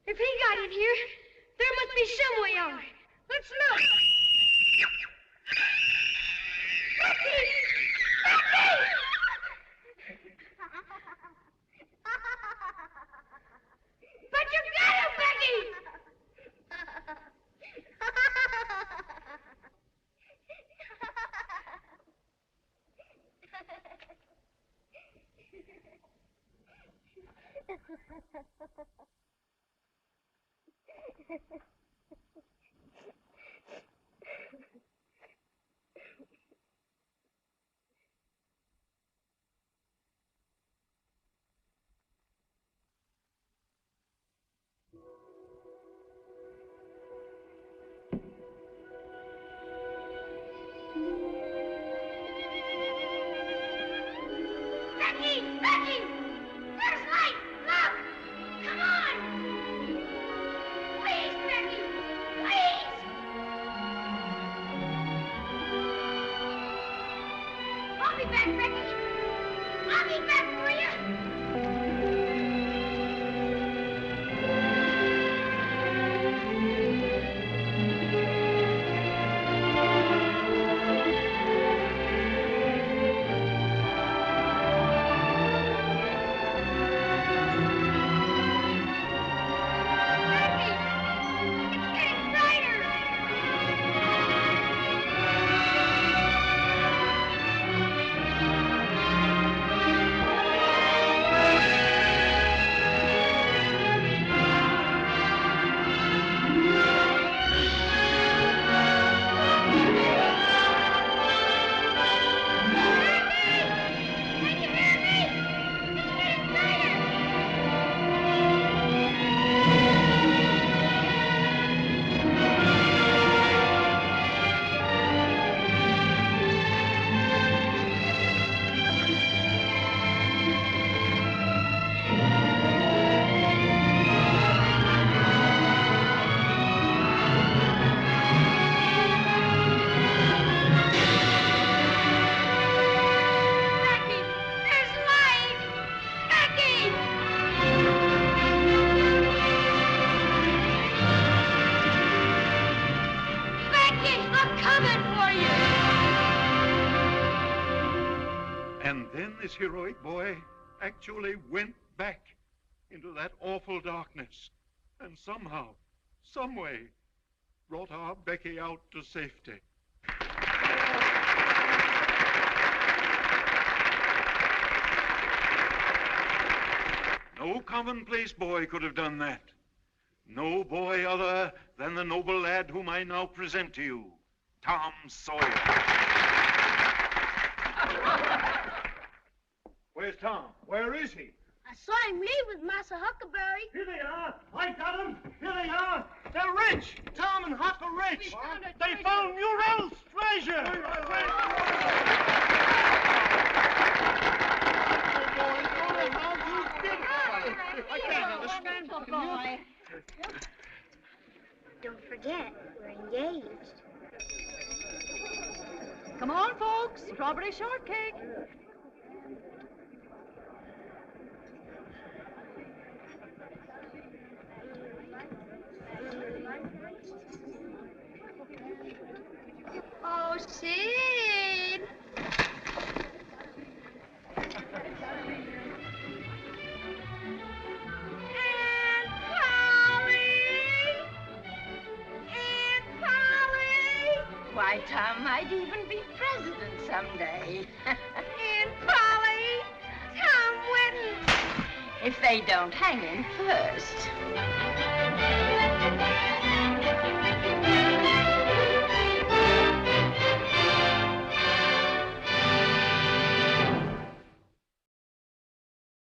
If he got in here, there must be some way out. Let's look. Becky! Becky! But you got him, Becky! Becky! Becky! There's light! Look! Come on! Please, Becky! Please! I'll be back, Becky! I'll be back for you! And then this heroic boy actually went back into that awful darkness and somehow, some way, brought our Becky out to safety. No commonplace boy could have done that. No boy other than the noble lad whom I now present to you, Tom Sawyer. Where's Tom? Where is he? I saw him leave with Massa Huckleberry. Here they are. I got them. Here they are. They're rich. Tom and Huck are rich. They found Muriel's treasure. I can't understand the boy. Don't forget, we're engaged. Come on, folks. Strawberry shortcake. Oh, Sid. Aunt Polly! Why, Tom might even be president someday. Aunt Polly! Tom wouldn't. If they don't hang him first.